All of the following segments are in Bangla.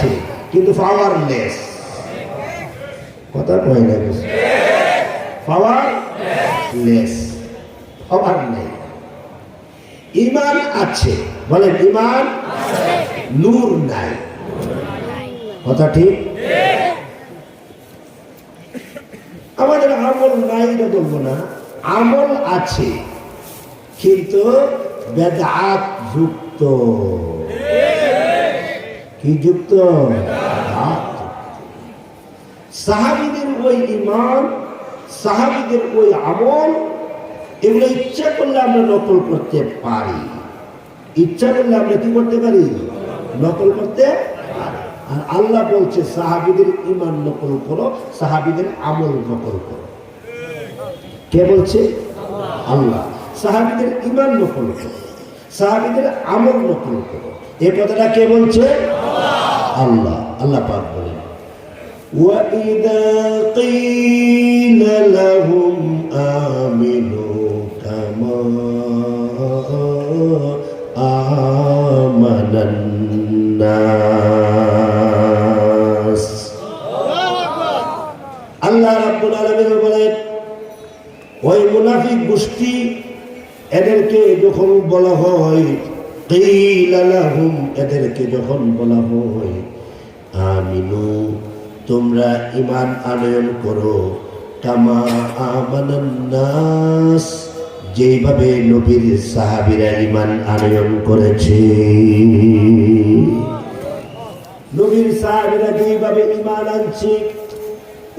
আছে কিন্তু পাওয়ারলেস। কথা কয় না, পাওয়ারলেস, পাওয়ার নেই। ইমান আছে, বলেন ইমান, নূর নাই। কথা ঠিক? আমাদের আমল নাই এটা বলবো না, আমল আছে কিন্তু বেদাত যুক্ত। কি যুক্ত? সাহাবীদের ওই ইমান, সাহাবীদের ওই আমল, এগুলো ইচ্ছা করলে আমরা নকল করতে পারি। ইচ্ছা করলে আমরা কি করতে পারি? নকল করতে পারি। আর আল্লাহ বলছে সাহাবীদের ইমান নকল করো, সাহাবীদের আমল নকল করো। কে বলছে? আল্লাহ। সাহাবীদের ইমান নকল করো, সাহাবীদের আমল নকল করো, এই কথাটা কে বলছে? আল্লাহ। আল্লাহ পাক বলেন وَإِذَا قِيلَ لَهُمْ آمِنُوا كَمَا آمَنَ النَّاسُ। আল্লাহ রাব্বুল আলামিন বলেন ওই মুনাফিক গোষ্ঠী এদেরকে যখন বলা হয়, কিলা লাহুম, এদেরকে যখন বলা হয় আমিনু, তোমরা ঈমান আনয়ন করো, কামা আমানান নাস, যেভাবে নবীর সাহাবীরা ঈমান আনয়ন করেছে। নবীর সাহাবীরা যেভাবে ঈমান আনছে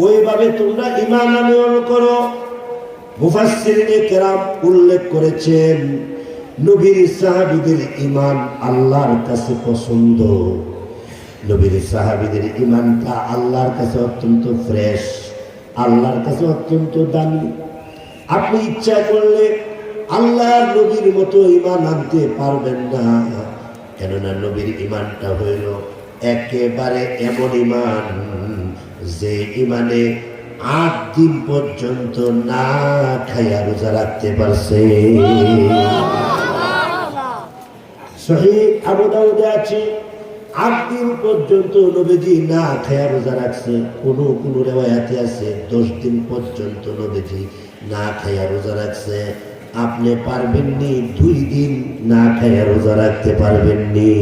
ওইভাবে তোমরা ঈমান আনয়ন করো। মুফাসসিরিনে কেরাম উল্লেখ করেছেন নবীর সাহাবীদের ঈমান আল্লাহর কাছে পছন্দ। নবীর সাহাবীদের ঈমানটা আল্লাহর কাছে অত্যন্ত ফ্রেশ, আল্লাহর কাছে অত্যন্ত দামি। আপনি ইচ্ছা করলে আল্লাহর নবীর মতো ঈমান আনতে পারবেন না, কেননা নবীর ঈমানটা হইল একেবারে এমন ঈমান যে ঈমানে 8 দিন পর্যন্ত না খাইয়া রোজা রাখতে পারছে। সহিহ আবু দাউদে আছে 8 দিন পর্যন্ত নবীজি না খাইয়া রোজা রাখছে। কোন রিওয়ায়াতে আছে 10 দিন পর্যন্ত নবীজি না খাইয়া রোজা রাখছে। আপনি পারবেননি 2 দিন না খাইয়া রোজা রাখতে পারবেননি?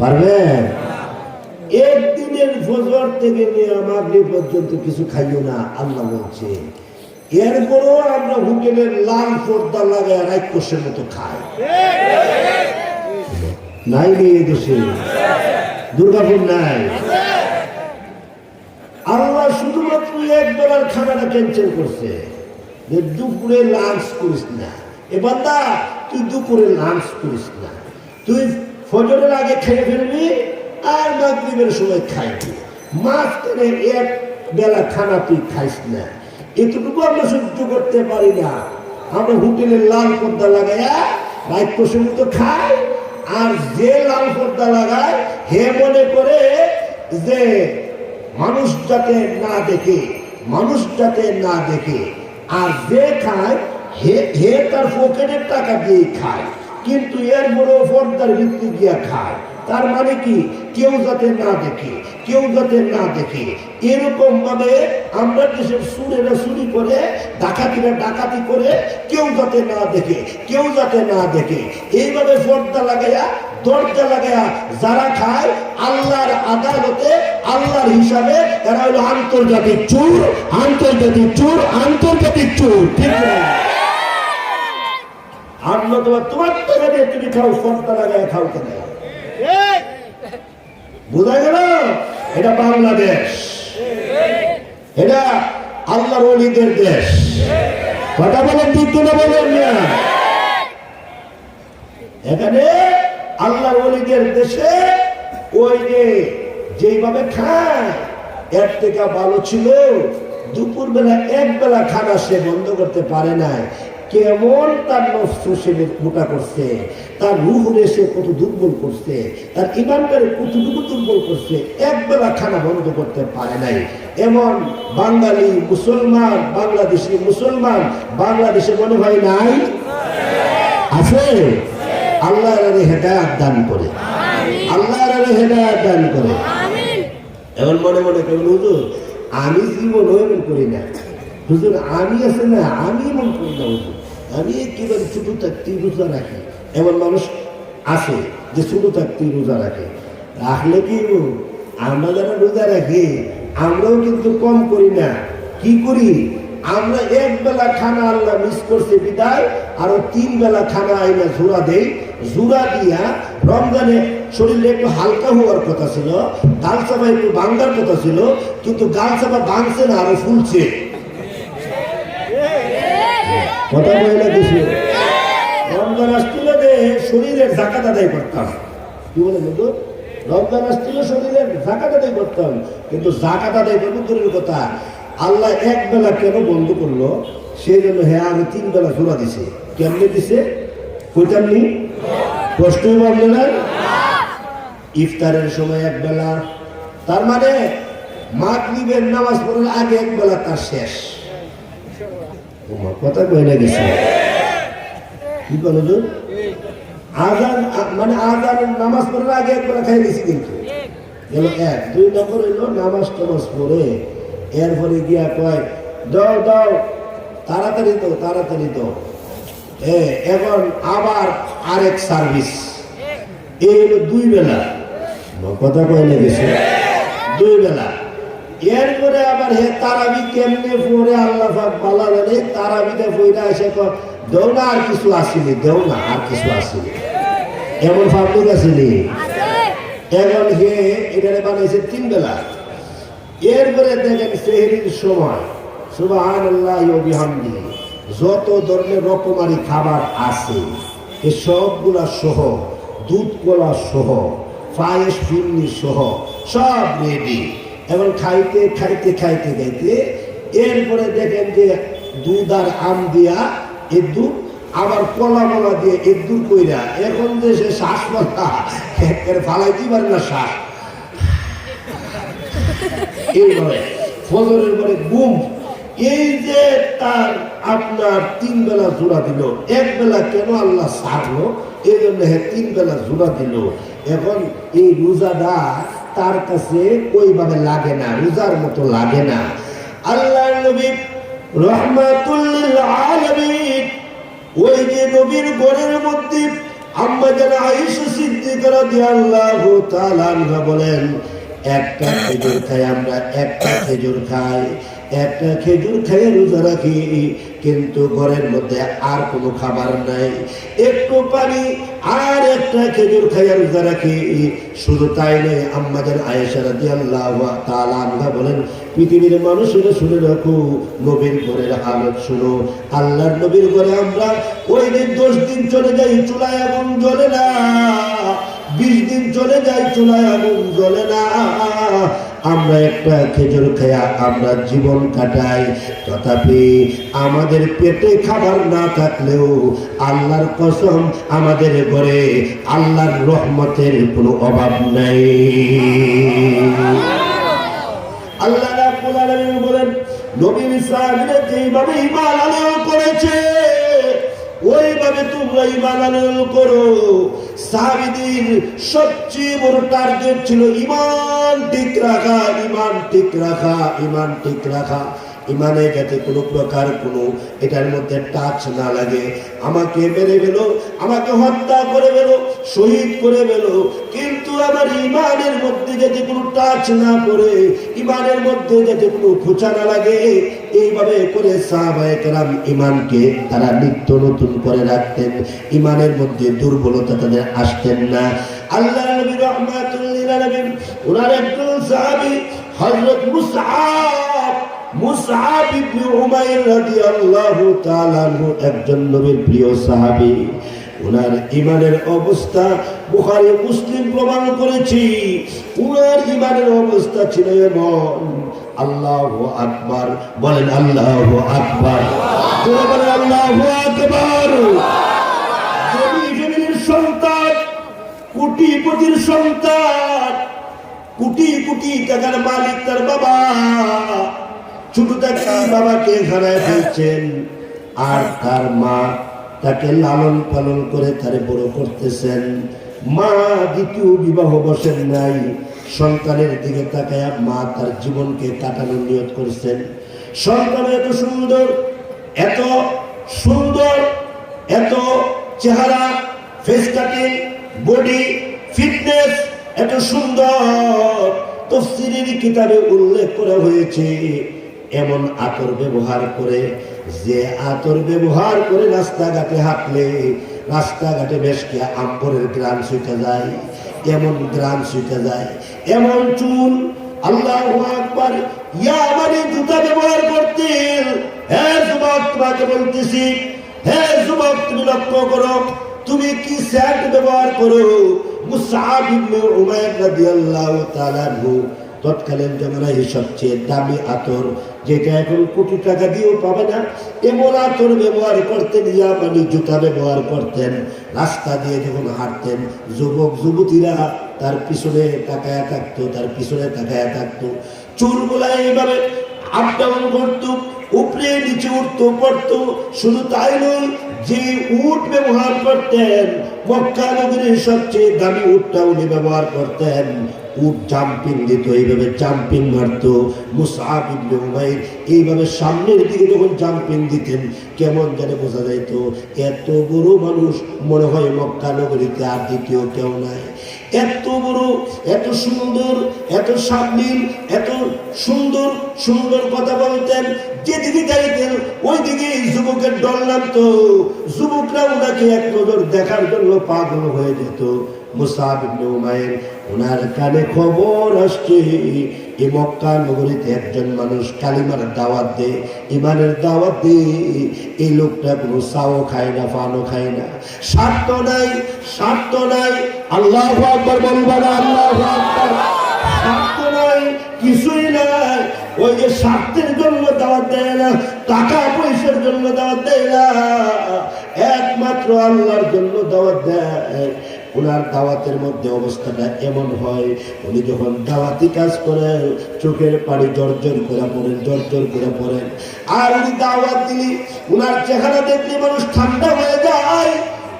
পারবেন? একদিনের ফজর থেকে নিয়ে মাগরিব পর্যন্ত কিছু খাইও না আল্লাহ বলছে। এরপরও আমরা হোটেলের লাল পর্দা লাগায় রাক্ষসের মতো খাই। নাই এই দেশে দুর্গাপুর নাই। আল্লাহ শুধুমাত্র $1 খানাটা ক্যান্সেল করছে যে দুপুরে লাঞ্চ করিস না। এ বান্দা তুই দুপুরে লাঞ্চ করিস না, তুই ফজরের আগে খেয়ে ফেলবি আর মাগরিবের সময় খাইবি, মাঝখানে 1 বেলা খানা তুই খাইস না। এতটুকু আমরা সহ্য করতে পারি না। আমরা হোটেলের লাল পর্দা লাগাইয়া রাক্ষসের মতো খাই। আর যে লাল পর্দা লাগায় হে মনে করে যে মানুষ যাতে না দেখে, মানুষ যাতে না দেখে। আর যে খায় হে তার পকেটের টাকা দিয়ে খায়, কিন্তু এর বড় পর্দার ভিত্তি গিয়া খায়। তার মানে কি? কেউ যাতে না দেখে, কেউ যাতে না দেখে। এরকম ভাবে আমরা দেশের সুরেরা চুরি করে, ডাকাতিরা ডাকাতি করে, কেউ যাতে না দেখে, কেউ যাতে না দেখে। এইভাবে পর্দা লাগাইয়া, দরজা লাগাইয়া যারা খায় আল্লাহর আদালতে, আল্লাহর হিসাবে এরা হলো আন্তর্জাতিক চোর, আন্তর্জাতিক চোর, আন্তর্জাতিক চোর। ঠিক না? আমরা তোমার টাকা দিয়ে তুমি খাও, পর্দা লাগাইয়া খাও কেন? বোঝা গেল? এটা বাংলাদেশ, এটা আল্লাহর ওলিদের দেশ। কথা বলেন ঠিক না বলেন না? এখানে আল্লাহর ওলিদের দেশে ওই যে যেভাবে খায় এর থেকে ভালো ছিল দুপুর বেলা 1 বেলা খানা সে বন্ধ করতে পারে নাই। কেমন তার নফস সে মোটা করছে, তার রূহ সে কত দুর্বল করছে, তার ঈমানটারে কতটুকু দুর্বল করছে, 1 বেলা খানা বন্ধ করতে পারে নাই। এমন বাঙালি মুসলমান, বাংলাদেশি মুসলমান বাংলাদেশে মনে হয় নাই? আছে? আল্লাহ হেদায়েত দান করে, আল্লাহ আল্লাহ হেদায়েত দান করে। এখন মনে মনে কেমন হুজুর আমি জীবন এমন করি না, হুজুর আমি আছে না আমি এমন করি না, হুজুর আমি একেবারে ছোট থাকতেই রোজা রাখি। এমন মানুষ আছে যে ছোট থাকতেই রোজা রাখে। রাখলে কি আমরা যারা রোজা রাখি আমরাও কিন্তু কম করি না। কি করি আমরা? এক বেলা খানা আল্লাহ মিস করছে বিদায় আরো 3 বেলা খানা আইনা জোড়া দেই। জোড়া দিয়া রমজানে শরীরে একটু হালকা হওয়ার কথা ছিল, গালচাপা একটু ভাঙ্গার কথা ছিল, কিন্তু গালচাপা ভাঙছে না, আরো ফুলছে। কথা বলে কিছু রমজান আসছিল যে শরীরের জাকাত আদায় করতাম। কি বলে বন্ধু? রমজান আসছিল শরীরের জাকাত আদায় করতাম, কিন্তু জাকাত আদায় করবো দূরের কথা, আল্লাহ এক বেলা কেন বন্ধ করলো? সেই জন্য হ্যাঁ আমি 3 বেলা জোড়া দিছে। কেমনে দিছে কইতামনি? কষ্টই ভাবলে না? ইফতারের সময় এক বেলা, তার মানে মাগরিবের নামাজ পড়ার আগে এক বেলা তার শেষ। কথা কইলে গেছে কি বলো? আজান মানে আজানের নামাজ পড়ার আগে এক বেলা খাই দিছি, কিন্তু গেল 1। 2 নম্বর হইলো নামাজ টামাজ পড়ে এরপরে গিয়া কয় দাও দাও তাড়াতাড়ি দাও তাড়াতাড়ি দাও। এখন আবার আরেক সার্ভিস। এই হলো 2 বেলা। কথা কইলে গেছে 2 বেলা। এরপরে আবার হে তারাবি কেমনে পড়ে আল্লাহ পাক ভালো জানে। তারাবিতে পড়া এসে কয় দেও না আর কিছু আসেনি, দেও না আর কিছু আসেনি। এমন ফাবলিক আসেনি। এখন হে এটা বানাইছে 3 বেলা। এরপরে দেখেন সেহরির সময় সুবহানাল্লাহি ওয়া বিহামদিহি যত ধরনের রকমারি খাবার আছে এই সবগুলা সহ, দুধ কলা সহ, পায়েস ফিরনি সহ সব রেডি। এবং খাইতে খাইতে খাইতে খাইতে এরপরে দেখেন যে দুধ আর আম দিয়া এদুর, আবার কলা মলা দিয়ে এদুর কইরা এখন যে সে শ্বাস মাথা ফালাইতে পারে না শ্বাস। এইভাবে ফজরের পরে ঘুম। এই যে তার আপনার 3 বেলা জোড়া দিল, এক বেলা কেন আল্লাহ ছাড়লো? এই জন্য 3 বেলা জোড়া দিল। এখন এই রোজাটা তার কাছে ওইভাবে লাগে না, রোজার মতো লাগে না। আল্লাহর নবী রাহমাতুল লিল আলামিন ওই যে নবীর ঘরের মধ্যে আম্মা জান আয়েশা সিদ্দিকা রাদিয়াল্লাহু তাআলা আনহা বলেন একটা খেজুর খাই আমরা, একটা খেজুর খাই, একটা খেজুর খেয়ে রোজা রাখি, কিন্তু ঘরের মধ্যে আর কোনো খাবার নাই, একটু পানি আর একটা খেজুর খাইয়া রোজা রাখি। শুধু তাই নয়, আম্মা জান আয়েশা রাদিয়াল্লাহু তাআলা আনহা বলেন পৃথিবীর মানুষেরা শুনে রাখো নবীর ঘরের হালত শুনো। আল্লাহর নবীর ঘরে আমরা ওই দিন 10 দিন চলে যাই চুলায় আগুন জ্বলে না, 20 দিন চলে যায় চুলায় আগুন জ্বলে না। আমরা একটা খেজুর খেয়া আমরা জীবন কাটাই, তথাপি আমাদের পেটে খাবার না থাকলেও আল্লাহর কসম আমাদের ঘরে আল্লাহর রহমতের কোনো অভাব নাই। আল্লাহ রাব্বুল আলামিন বলেন নবীর সাহাবীরা যেইভাবে ঈমান আনয়ন করেছে ওইভাবে তোমরা ঈমান আনয়ন করো। সাহাবীদের সবচেয়ে বড় টার্গেট ছিল ঈমান ঠিক রাখা, ঈমান ঠিক রাখা, ঈমান ঠিক রাখা। ইমানে যাতে কোনো প্রকার কোনো এটার মধ্যে টাচ না লাগে। আমাকে মেরে ফেলো, আমাকে হত্যা করে ফেলো, শহীদ করে ফেলো, কিন্তু আমার ইমানের মধ্যে যাতে কোনো টাচ না করে, ইমানের মধ্যে যাতে কোনো খোঁচা না লাগে, এইভাবে করে সাহাবায়ে কেরাম ইমানকে তারা নিত্য নতুন করে রাখতেন। ইমানের মধ্যে দুর্বলতা তাদের আসতেন না। আল্লাহ নবী রাহমাতুল লিল আলামিন ওনার একজন সাহাবী হযরত মুসআব ইবনে উমাইর রাদিয়াল্লাহু তাআলা আনহু একজন নবীর প্রিয় সাহাবী। ওনার ঈমানের অবস্থা বুখারী মুসলিম প্রমাণ করেছি। ওনার ঈমানের অবস্থা ছিল এমন, আল্লাহু আকবার বলেন, আল্লাহু আকবার বলেন, আল্লাহু আকবার। জমির সন্তান, কোটিপতির সন্তান, কোটি কোটি টাকার মালিক তার বাবা, ছোট থেকে বাবাকে হারায় ফেলছেন, আর তার মা তাকে লালন পালন করে তারে বড় করতেছেন। মা দ্বিতীয় বিবাহ বসেন নাই, সন্তানের দিকে তাকায়া মা তার জীবনকে কাটানোর নিয়ত করেছেন। সন্তান এত সুন্দর, এত সুন্দর, এত চেহারা, ফেস কাটিং, বডি ফিটনেস এত সুন্দর, তাফসীরের কিতাবে উল্লেখ করা হয়েছে এমন আতর ব্যবহার করে, যে আতর ব্যবহার করে রাস্তাঘাটে হাঁটলে রাস্তাঘাটে বেশ কে আম্বরের গ্রাম ছুটে যায়, এমন গ্রাম ছুটে যায়, এমন চুল। আল্লাহু আকবার। ইয়া মানে জুতা ব্যবহার করতেন। হে যুবক, তোমাকে বলতেছি, হে যুবক, তুমি লক্ষ্য করো, তুমি কি সেন্ট ব্যবহার করো। মুসআব ইবনে উমাইর রাদিয়াল্লাহু তাআলা আনহু তৎকালীন জামানায় সবচেয়ে দামি আতর, যেটা এখন কোটি টাকা দিয়েও পাবে না, এমন আতর ব্যবহার করতেন। ইয়ামানি জুতা ব্যবহার করতেন। রাস্তা দিয়ে যখন হাঁটতেন যুবক যুবতীরা তার পিছনে তাকায়া থাকতো, তার পিছনে তাকায়া থাকতো। চুলগুলা এইভাবে আপ ডাউন করতো, উপরে নিচে উঠতো পড়তো। শুধু তাই নয়, যে উট ব্যবহার করতেন, মক্কা নগরীর সবচেয়ে দামি উটটা উনি ব্যবহার করতেন। উট জাম্পিং দিত, এইভাবে জাম্পিং মারতো। মুসআব ইবনে উমাইর এইভাবে সামনের দিকে যখন জাম্পিং দিতেন, কেমন জানে বোঝা যাইত এত বড় মানুষ মনে হয় মক্কা নগরীতে আর দ্বিতীয় কেউ নাই। এত বড়, এত সুন্দর, এত সাবলীল, এত সুন্দর সুন্দর কথা বলতেন। যেদিকে যাইতেন ওই দিকে যুবকের ডর লাগতো। যুবকরা ওনাকে এক নজর দেখার জন্য পাগল হয়ে যেত। মুসআব ইবনে উমাইর, ওনার কানে খবর আসছে এই মক্কা নগরীতে একজন মানুষ কালিমার দাওয়াত দেয়, ইমানের দাওয়াত দেয়। এই লোকটা কোনো চাও খায় না, পানও খায় না, স্বার্থ নাই, স্বার্থ নাই। আল্লাহু আকবার বলবেন, আল্লাহু আকবার। স্বার্থ নাই, কিছুই নাই। ওই যে স্বার্থের জন্য দাওয়াত দেয় না, টাকা পয়সার জন্য দাওয়াত দেয় না, একমাত্র আল্লাহর জন্য দাওয়াত দেয়। ওনার দাওয়াতের মধ্যে অবস্থাটা এমন হয়, উনি যখন দাওয়াতি কাজ করেন চোখের পানি জর্জর করে পড়েন, জর্জর করে পড়েন। আর উনি দাওয়াত দিলি ওনার চেহারা দেখলে মানুষ ঠান্ডা হয়ে যায়,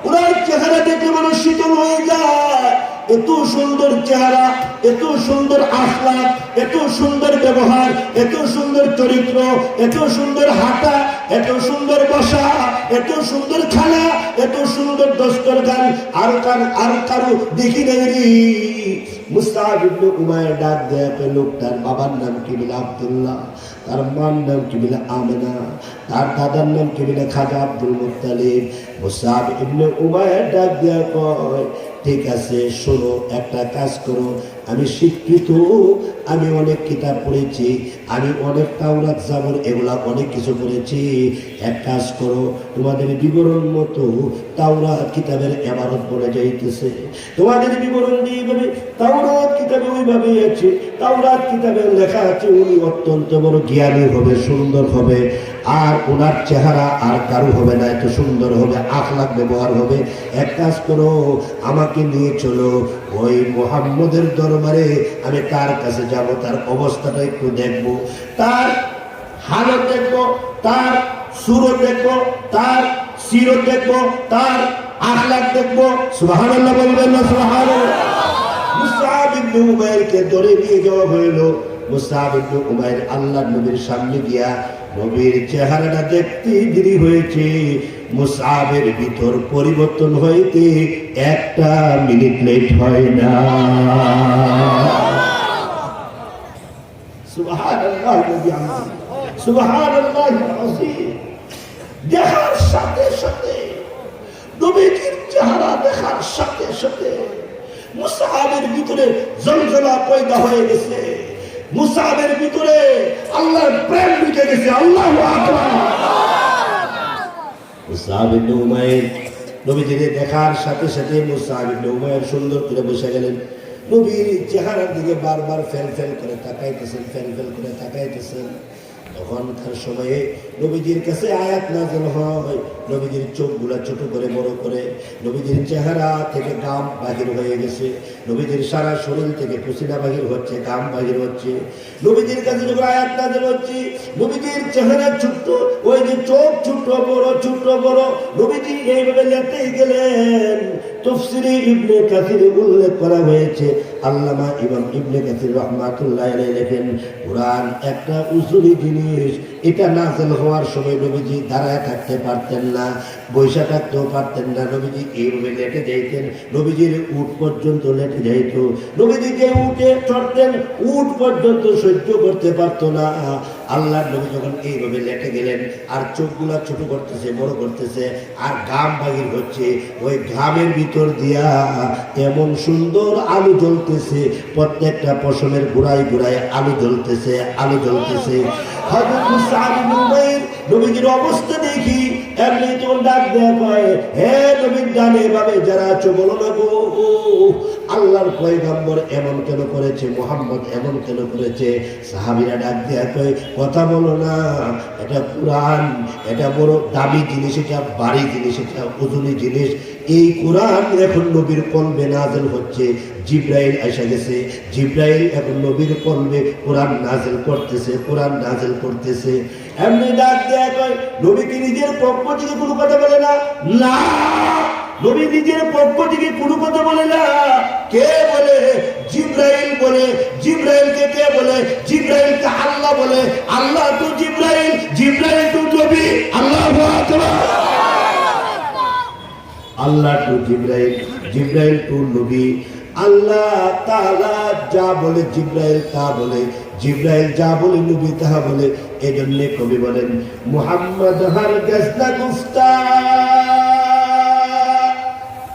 ওনার চেহারা দেখলে মানুষ শীতল হয়ে যায়। এত সুন্দর চেহারা, এত সুন্দর আখলাক, এত সুন্দর ব্যবহার, এত সুন্দর চরিত্র, এত সুন্দর হাঁটা, এত সুন্দর বসা, এত সুন্দর খানা, এত সুন্দর দস্তরখান আর কারো দেখি নাই। মুসআব ইবনে উমাইর ডাক দেয়া লোকটার বাবার নাম কি বলে আব্দুল্লাহ, তার মার নাম কি বলে আমেনা, তার দাদার নাম কি বলে খাজা আব্দুল মুত্তালিব। মুসআব ইবনে উমাইর ডাক দেয়া কয়, ঠিক আছে শোনো, একটা কাজ করো, আমি শিক্ষিত, আমি অনেক কিতাব পড়েছি, আমি অনেক তাওরাত জাবর এগুলা অনেক কিছু পড়েছি। এক কাজ করো, তোমাদের বিবরণ মতো তাওরাত কিতাবের ইবারত বলে যাইতেছে, তোমাদের বিবরণ যেইভাবে তাওরাত কিতাবে ওইভাবেই আছে। তাওরাত কিতাবে লেখা আছে উনি অত্যন্ত বড় জ্ঞানী হবে, সুন্দর হবে, আর ওনার চেহারা আর কারো হবে না, এত সুন্দর হবে, আখলাক ব্যবহার হবে। এক কাজ করো, আমাকে নিয়ে চলো ওই মুহাম্মদের দরবারে, আমি তার কাছে যাব, তার অবস্থাটা একটু দেখবো, তার হালত দেখবো, তার সুরত দেখবো, তার সিরত দেখবো, তার আখলাক দেখবো। সুবহানাল্লাহ বলবেন না? সুবহানাল্লাহ। মুসআব ইবনে উমাইরকে ধরে নিয়ে যাওয়া হইল। মুসআব ইবনে উমাইর আল্লাহর নবীর সামনে গিয়া নবীর চেহারাটা দেখতে দেরি হয়েছে, মুসআবের ভিতর পরিবর্তন হইতে একটা মিনিট লেট হয় না। সুবহানাল্লাহ, সুবহানাল্লাহ আযীম। দেখার সাথে সাথে নবীর চেহারা দেখার সাথে সাথে মুসআবের ভিতরে জলজলা পয়দা হয়ে গেছে, মুসআবের ভিতরে আল্লাহর প্রেম ঢুকে গেছে। আল্লাহু আকবার। মুসআব ইবনে উমাইর নবীজিকে দেখার সাথে সাথে মুসআব ইবনে উমাইর সুন্দর করে বসে গেলেন। নবীর চেহারার দিকে বারবার ফেল ফেল করে তাকাইতেছেন, ফেল ফেল করে তাকাইতেছেন। তখনকার সময়ে নবীজির কাছে আয়াত নাযিল হয়, নবীজির চোখগুলা ছোট করে বড় করে, নবীজির চেহারা থেকে ঘাম বাহির হয়ে গেছে, নবীজির সারা শরীর থেকে পসিনা বাহির হচ্ছে, ঘাম বাহির হচ্ছে। নবীজির কাছে যখন আয়াত নাযিল হচ্ছে, নবীজির চেহারা ছোট্ট, ওই যে চোখ ছোট বড় ছোট বড়, নবীজি এইভাবে লেটেই গেলেন। তাফসীরে ইবনে কাসিরে উল্লেখ করা হয়েছে। আল্লামা ইমাম ইবনে কাসির রাহমাতুল্লাহি আলাইহি লেখেন, কুরআন একটা উসুলি জিনিস। এটা নাযিল হওয়ার সময় নবীজি দাঁড়ায় থাকতে পারতেন না, বসে থাকতেও পারতেন না। নবীজি এইভাবে লেটে যাইতেন, নবীজির উট পর্যন্ত লেটে যাইত। নবীজি যে উঠে চড়তেন, উট পর্যন্ত সহ্য করতে পারতো না। আল্লাহর নবী যখন এইভাবে লেটে গেলেন, আর চোখগুলা ছোট করতেছে, বড় করতেছে, আর ঘাম বাহির হচ্ছে, ওই ঘামের ভিতর দিয়া এমন সুন্দর আলো জ্বলতেছে, প্রত্যেকটা পশমের গোড়ায় গোড়ায় আলো জ্বলতেছে, আলো জ্বলতেছে। হযরত মুসআব ইবনে উমাইর নবীজির অবস্থা দেখি এমনি তো ডাক দেয়া কয়, হে নবীর ডানে বামে যারা আছো বলো না গো, আল্লাহর পয়গম্বর এমন কেন করেছে, মুহাম্মদ এমন কেন করেছে? সাহাবীরা ডাক দেয়া কয়, কথা বলো না, এটা কুরআন, এটা বড় দামি জিনিস, এটা ভারী জিনিস, এটা ওজনী জিনিস। এই কুরআন এখন নবীর কলবে নাযিল হচ্ছে। জিবরাইল এসে গেছে, জিবরাইল এখন নবীর কলবে কোরআন নাযিল করতেছে, কোরআন নাযিল করতেছে। এমনি ডাক দেয়া কয়, নবী কি নিজের পক্ষ থেকে কোনো কথা বলে না? না, নবী নিজের পক্ষ থেকে কোনো কথা বলে না। কে বলে? জিবরাইল বলে। জিবরাইলকে কে বলে? জিবরাইলকে আল্লাহ বলে। আল্লাহ তো জিবরাইল, জিবরাইল তো নবী। আল্লাহু আকবার। আল্লাহ টু জিবরাইল, জিবরাইল টু নবী। আল্লাহ তাআলা যা বলে জিবরাইল তা বলে, জিবরাইল যা বলে নবী তাহা বলে। এজন্য কবি বলেন, মুহাম্মদ হরগজ না গুফতা,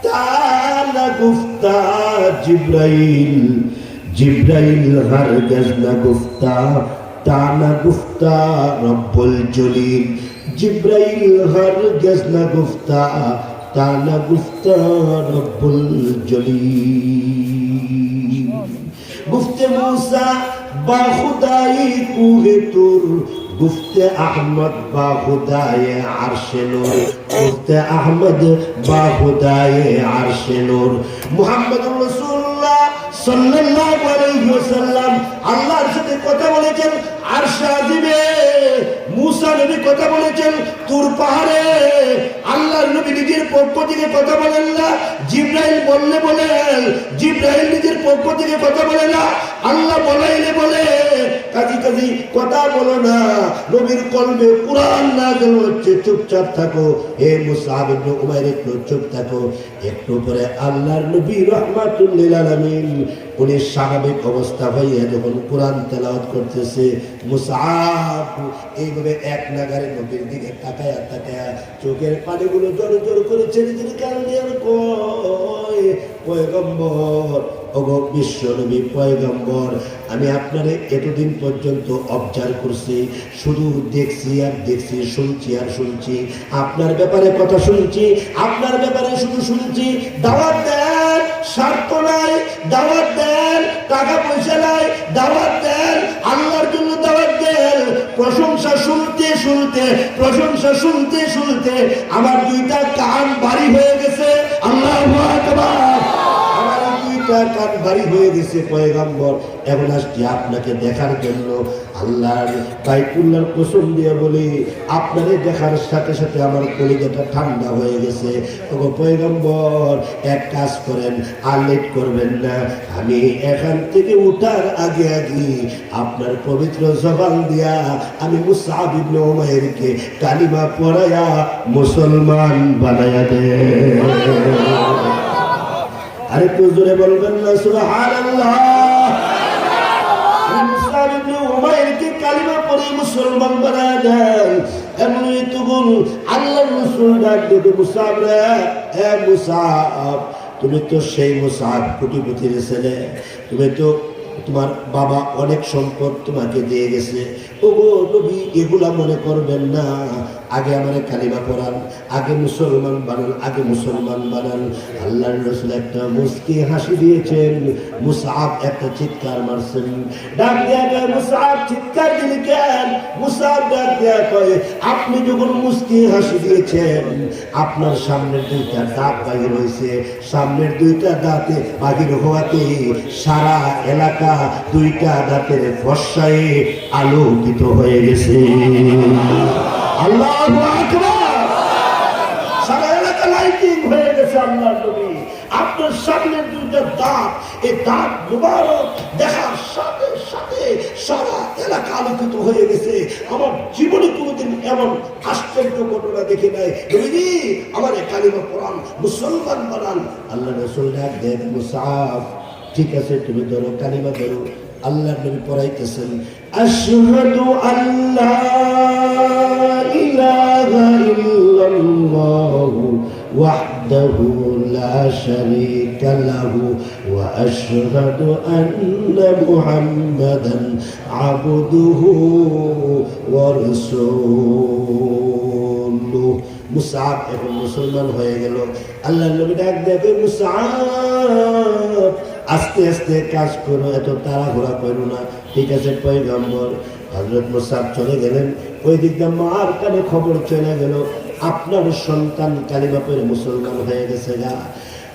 তাআলা গুফতা জিবরাইল, জিবরাইল হরগজ না গুফতা, তাআলা গুফতা রব্বুল জলিল। জিবরাইল হরগজ না গুফতা, তাআলা গুফতা রব্বুল জলিল। গুফতে मूसा बा खुदाई कूहे तुर, गुफ्ते अहमद बा खुदाए अर्शे नूर, गुफ्ते अहमद बा खुदाए अर्शे नूर। मुहम्मदुर রাসূলুল্লাহ সাল্লাল্লাহু আলাইহি ওয়াসাল্লাম আল্লাহর সাথে কথা বলেছেন আরশে আজিমে। মুসা নবী কথা বলেছেন তুর পাহাড়ে। আল্লাহর নবী নিজের পক্ষ থেকে কথা বলেন না, জিবরাইল বললে বলেন। জিবরাইল নিজের পক্ষ থেকে কথা বলে না, আল্লাহ বলাইলে বলে। কাজী কাজী কথা বলো না, নবীর কলবে কুরআন নাযিল হচ্ছে, চুপচাপ থাকো। হে মুসআব ইবনে উমাইর একটু চুপ থাকো। একটু পরে আল্লাহর নবী রাহমাতুল লিল আলামিন উনি স্বাভাবিক অবস্থা হয়ে যখন কোরআন তেলাওয়াত করতেছে, মুসআব এইভাবে এক নাগারে নবীর দিকে তাকায়া তাকায়া চোখের পানিগুলো জোর জোর করে ছেড়ে ছেড়ে কাঁদে আর কয়, পয়গম্বর, ওগো বিশ্ব নবী পয়গম্বর, আমি আপনারে এতদিন পর্যন্ত অবজার্ভ করছি, শুধু দেখছি আর দেখছি, শুনছি আর শুনছি, আপনার ব্যাপারে কথা শুনছি, আপনার ব্যাপারে শুধু শুনছি। দাওয়াত দেন, স্বার্থ নাই, দাওয়াত দেন, টাকা পয়সা নাই, দাওয়াত দেন, আল্লাহর জন্য দাওয়াত দেন। প্রশংসা শুনতে শুনতে, প্রশংসা শুনতে শুনতে আমার দুইটা কান ভারী হয়ে গেছে। আল্লাহু আকবার। আমার দুইটা কান ভারী হয়ে গেছে পয়গম্বর। এখন আসছি আপনাকে দেখার জন্য। আল্লাহর বাইতুল্লাহর কসম দিয়ে বলি, আপনারে দেখার সাথে সাথে আমার কলিজাটা ঠান্ডা হয়ে গেছে। ওগো পয়গম্বর, এক কাজ করেন, আর লেট করবেন না। আমি এখান থেকে উঠার আগে আগে আপনার পবিত্র জবান দিয়া আমি মুসআব ইবনে উমাইরকে কালিমা পড়ায়া মুসলমান বানায়া দে। আরে তো জোরে বলবেন না সুবহানাল্লাহ। মুসআব ইবনে উমাইরকে কালিমা পড়ে মুসলমান বানায়া দেন। এমনি তখন আল্লাহর রাসূল ডাক দিয়ে, মুসআব রে, হে মুসআব, তুমি তো সেই মুসআব কোটিপতির ছেলে, তুমি তো, তোমার বাবা অনেক সম্পদ তোমাকে দিয়ে গেছে। ওগো নবী, এগুলা মনে করবেন না, আগে আমার কালিমা পড়ান, আগে মুসলমান বানান, আগে মুসলমান বানান। আল্লাহর রাসূল একটা মুস্কি হাসি দিয়েছেন, মুসআব একটা চিৎকার মারছেন। ডাক দেয়া কয়, মুসআব চিৎকার দিলি কেন? মুসআব ডাক দেয়া কয়, আপনি যখন মুস্কি হাসি দিয়েছেন, আপনার সামনের দুইটা দাঁত বাহির হয়েছে, সামনের দুইটা দাঁতে বাহির হওয়াতে সারা এলাকা দুইটা দাঁতের ফর্সায় আলোকিত হয়ে গেছে। আল্লাহু আকবার। সারা এলাকা লাইটিং হয়ে গেছে। আল্লাহর নবী সামনের দুইটা দাঁত, এই দাঁত মুবারক দেখার সাথে সাথে সারা এলাকা আলোকিত হয়ে গেছে। আমার জীবনে কোনোদিন এমন আশ্চর্য ঘটনা দেখি নাই। নবীজি আমার কালিমা পড়ান, মুসলমান বানান। আল্লাহ রাসূল ডাক দেন, মুসআব ঠিক আছে তুমি ধরো, কালিমা ধরো। আল্লাহ নবী পড়াইতেছেন, আশহাদু আল্লা ইলাহা ইল্লাল্লাহু ওয়াহদাহু লা শারীকা লাহু ওয়া আশহাদু আন্না মুহাম্মাদান আবদুহু ওয়া রাসূলুহু। মুসআব এখন মুসলমান হয়ে গেল। আল্লাহ নবী ডাক দেবে, মুসআব আস্তে আস্তে কাজ করো, এত তাড়াহুড়া করো না, ঠিক আছে পয়গম্বর। হযরত মুসআব চলে গেলেন। ওই দিক দিয়ে মার কানে খবর চলে গেল, আপনার সন্তান কালিমা পড়ে মুসলমান হয়ে গেছে গা।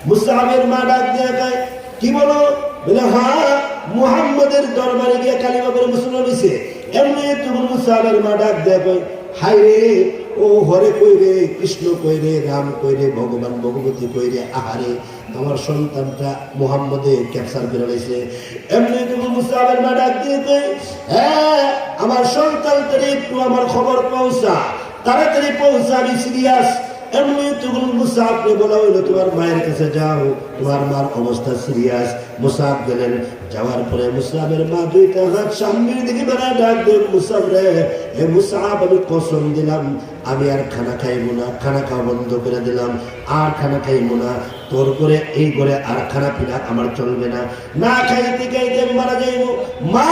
মুসআবের মা ডাক দিয়ে কয়, কি বলো? বলে হ্যাঁ, মুহাম্মদের দরবারে গিয়ে কালিমা পড়ে মুসলমান হয়েছে। এমনি তখন মুসআবের মা ডাক দিয়ে কয়, হায় রে, ও হরে কইরে, কৃষ্ণ কইরে, রাম কইরে, ভগবান ভগবতী কইরে, আহারে আমার সন্তানটা মুহাম্মদে ক্যাপচার করে রয়েছে। এমনি তুমি মুসআবের মা ডাক দিয়ে কই, হ্যাঁ আমার সন্তানটারে একটু আমার খবর পৌঁছা, তাড়াতাড়ি পৌঁছা, আমি সিরিয়াস। এমনি তখন মুসআবকে বলা হইলো, তোমার মায়ের কাছে যাও, তোমার মার অবস্থা সিরিয়াস। মুসআব গেলেন। যাওয়ার পরে মুসআবের মা দুইটা হাত সামনের দিকে বাড়ায় ডাক দেন, মুসআব রে, হে মুসআব আমি কসম দিলাম আমি আর খানা খাইবো না, খানা খাওয়া বন্ধ করে দিলাম, আর খানা খাইবো না, তোর করে এই করে আর খানা পিনা আমার চলবে না, না খাইতে খাইতে আমি মারা যাইব। মা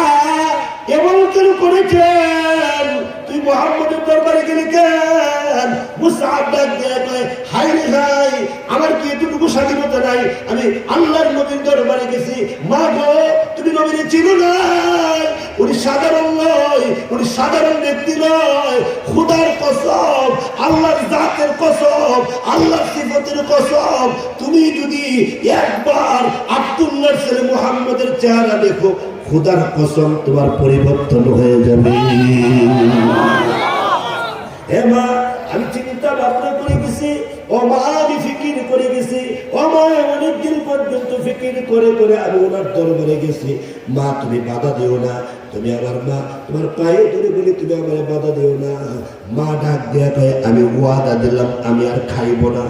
এমন কেন করেছেন? তুই মুহাম্মদের দরবারে গেলি কেন? মুসআব ডাক দিয়ে কয়, হাই রে হাই, আমার কি এতটুকু স্বাধীনতা নাই? আমি আল্লাহর নবীর দরবারে গেছি। মা গো, তুমি নবীরে চিনো না? উনি সাধারণ নয়, উনি সাধারণ ব্যক্তি নয়। খোদার কসম, আল্লাহর জাতের কসম, আল্লাহর সিফাতের কসম, তুমি যদি একবার আব্দুল্লাহর ছেলে মুহাম্মদের চেহারা দেখো, খোদার কসম তোমার পরিবর্তন হয়ে যাবে। হে মা, আমি চিন্তা ভাবনা করে গেছি, ও মা আমি ফিকির করে গেছি, ও মা অনেকদিন পর্যন্ত ফিকির করে করে আমি ওনার দরবারে গেছি। মা তুমি বাধা দিও না, তুমি আমার মা, তোমার পায়ে ধরে বলি তুমি আমার বাধা দিও না। মা ডাক দেয়া কয়, আমি ওয়াদা দিলাম আমি আর খাইব না,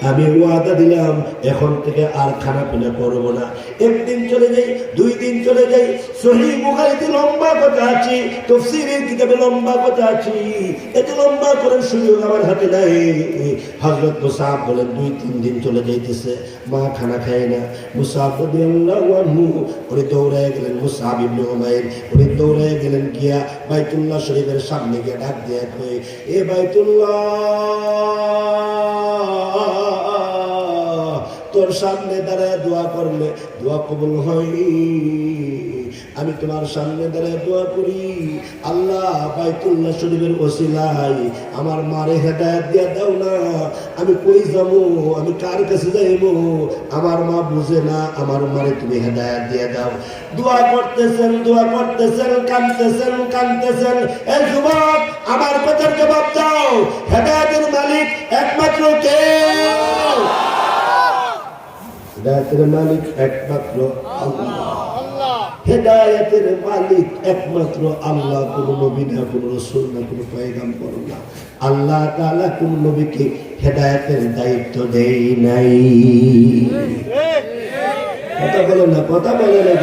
আমি ওয়াদা দিলাম এখন থেকে আর খানা পিনা করবো না। একদিন চলে যাই, 2 দিন চলে যাই, সহিহ বুখারীতে লম্বা কথা আছে, তাফসীরের কিতাবে লম্বা কথা আছে, এত লম্বা করে সুযোগ আমার হাতে নাই। হযরত মুসআব বলেন 2-3 দিন চলে যাইতেছে, মা খানা খায় না। মুসআব রাদিয়াল্লাহু আনহু উনি দৌড়ায় গেলেন, মুসআব ইবনে উমাইর উনি দৌড়ায় গেলেন, গিয়া বাইতুল্লাহ শরীফের সামনে গিয়ে ডাক দিয়ে কয়, এ বাইতুল্লাহ, তোর সামনে দাঁড়ায় দোয়া করলে দোয়া কবুল হয়। আমি তোমার সামনে দাঁড়ায় দোয়া করি, আল্লাহ বাইতুল্লাহ শরীফের ওসিলায় আমার মারে হেদায়েত দিয়া দাও না। আমি কই যাবো, আমি কার কাছে যাইবো? আমার মা বুঝে না, আমার মারে তুমি হেদায়েত দিয়া দাও। দোয়া করতেছেন, দোয়া করতেছেন, কাঁদতেছেন, কাঁদতেছেন। এই যুবক, আমার কথার জবাব দাও, হেদায়েতের মালিক একমাত্র কে? হেদায়েতের মালিক একমাত্র আল্লাহ। হেদায়েতের মালিক একমাত্র আল্লাহ। কোন নবী না, কোন রাসূল না, কোন পয়গম্বর না। আল্লাহ তাআলা কোন নবীকে হেদায়েতের দায়িত্ব দেই নাই। কথা বলে না, কথা বলে না।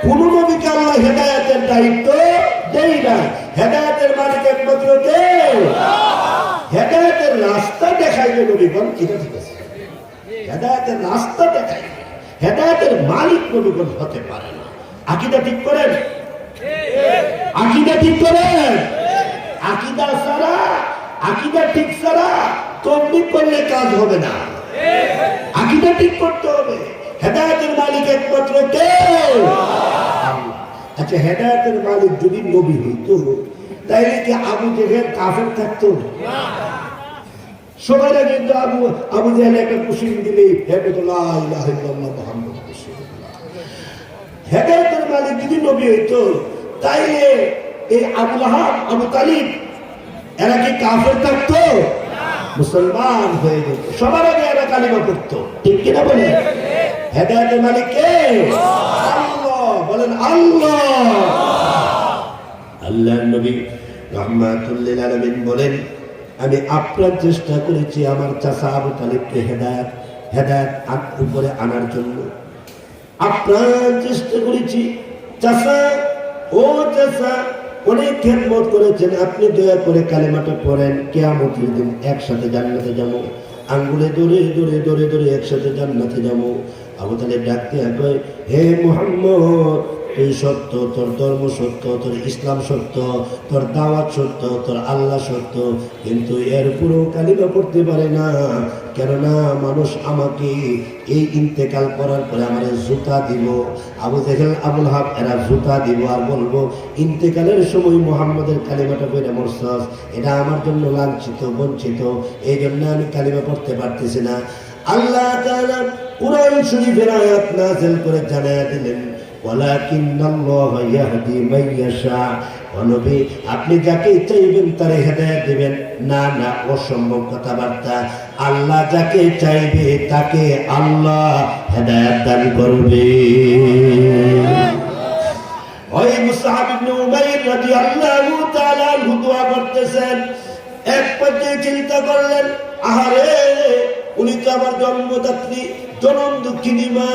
কোন নবীকে আল্লাহ হেদায়েতের দায়িত্ব দেই না। হেদায়েতের মালিক একমাত্র কে? হেদায়েতের রাস্তা দেখাইবে নবীগণ, এটা ঠিক আছে। হেদায়েতের রাস্তা দেখাই, হেদায়েতের মালিক নবীগণ হতে পারে না। আকীদা ঠিক করেন, আকীদা ঠিক করেন। আকীদা ছাড়া, আকীদা ঠিক ছাড়া তবলীগ করলে কাজ হবে না। আকীদা ঠিক করতে হবে। হেদায়েতের মালিক একমাত্র কে? আচ্ছা, হেদায়েতের মালিক যদি নবী হইতো, তাইলে কি আবু জেহেল কাফের থাকতো? সবাই কিন্তু আবু জেহেল একটা কুশিন দিলেই লা ইলাহা ইল্লাল্লাহ মুহাম্মাদুর রাসূলুল্লাহ। হেদায়েতের মালিক যদি নবী হইতো, তাইলে এই আবু লাহাব, আবু তালিব এরা কি কাফের থাকতো? মুসলমান হয়ে যেত। সবার আগে এরা কালিমা পড়তো, ঠিক কিনা বলে? হেদায়েতের মালিক কে? আল্লাহ। বলেন আল্লাহ। আল্লাহর নবী রাহমাতুল লিল আলামিন বলেন, আমি আপ্রাণ চেষ্টা করেছি আমার চাচা আবু তালিবকে হেদায়েত উপরে আনার জন্য। আপ্রাণ চেষ্টা করেছি। চাচা, ও চাচা, অনেক খেদমত করেছেন, আপনি দয়া করে কালেমাটা পড়েন, কিয়ামতের দিন একসাথে জান্নাতে যাবো। আঙ্গুলে ধরে ধরে ধরে ধরে একসাথে জান্নাতে যাবো। আবু তালেব ডাকতে কয়, হে মুহাম্মদ, তুই সত্য, তোর ধর্ম সত্য, তোর ইসলাম সত্য, তোর দাওয়াত সত্য, তোর আল্লাহ সত্য, কিন্তু এর পুরো কালিমা পড়তে পারে না। কেননা মানুষ আমাকে এই ইন্তেকাল করার পরে আমার জুতা দিব, আবু জেহেল আবুল হাব এরা জুতা দিব আর বলবো ইন্তেকালের সময় মুহাম্মদের কালিমাটা পড়ে মরছস, এটা আমার জন্য লাঞ্ছিত বঞ্চিত, এই জন্য আমি কালিমা পড়তে পারতেছি না। আল্লাহ তাআলা কুরআন শরীফের আয়াত নাযিল করে জানায়া দিলেন, ওয়ালাকিন্নাল্লাহা ইয়াহদি মান ইয়াশা। নবী, আপনি যাকে চাইবেন তারে হেদায়েত দিবেন। না না, অসম্ভব কথাবার্তা। আল্লাহ যাকে চাইবে তাকে আল্লাহ হেদায়েত দান করবে। ওই মুসআব ইবনে উমাইর রাদিয়াল্লাহু তাআলা আনহু দোয়া করতেছেন। এক পর্যায়ে চিন্তা করলেন, আহারে, উনি তো আমার জন্মদাত্রী, জনম দুঃখিনী মা,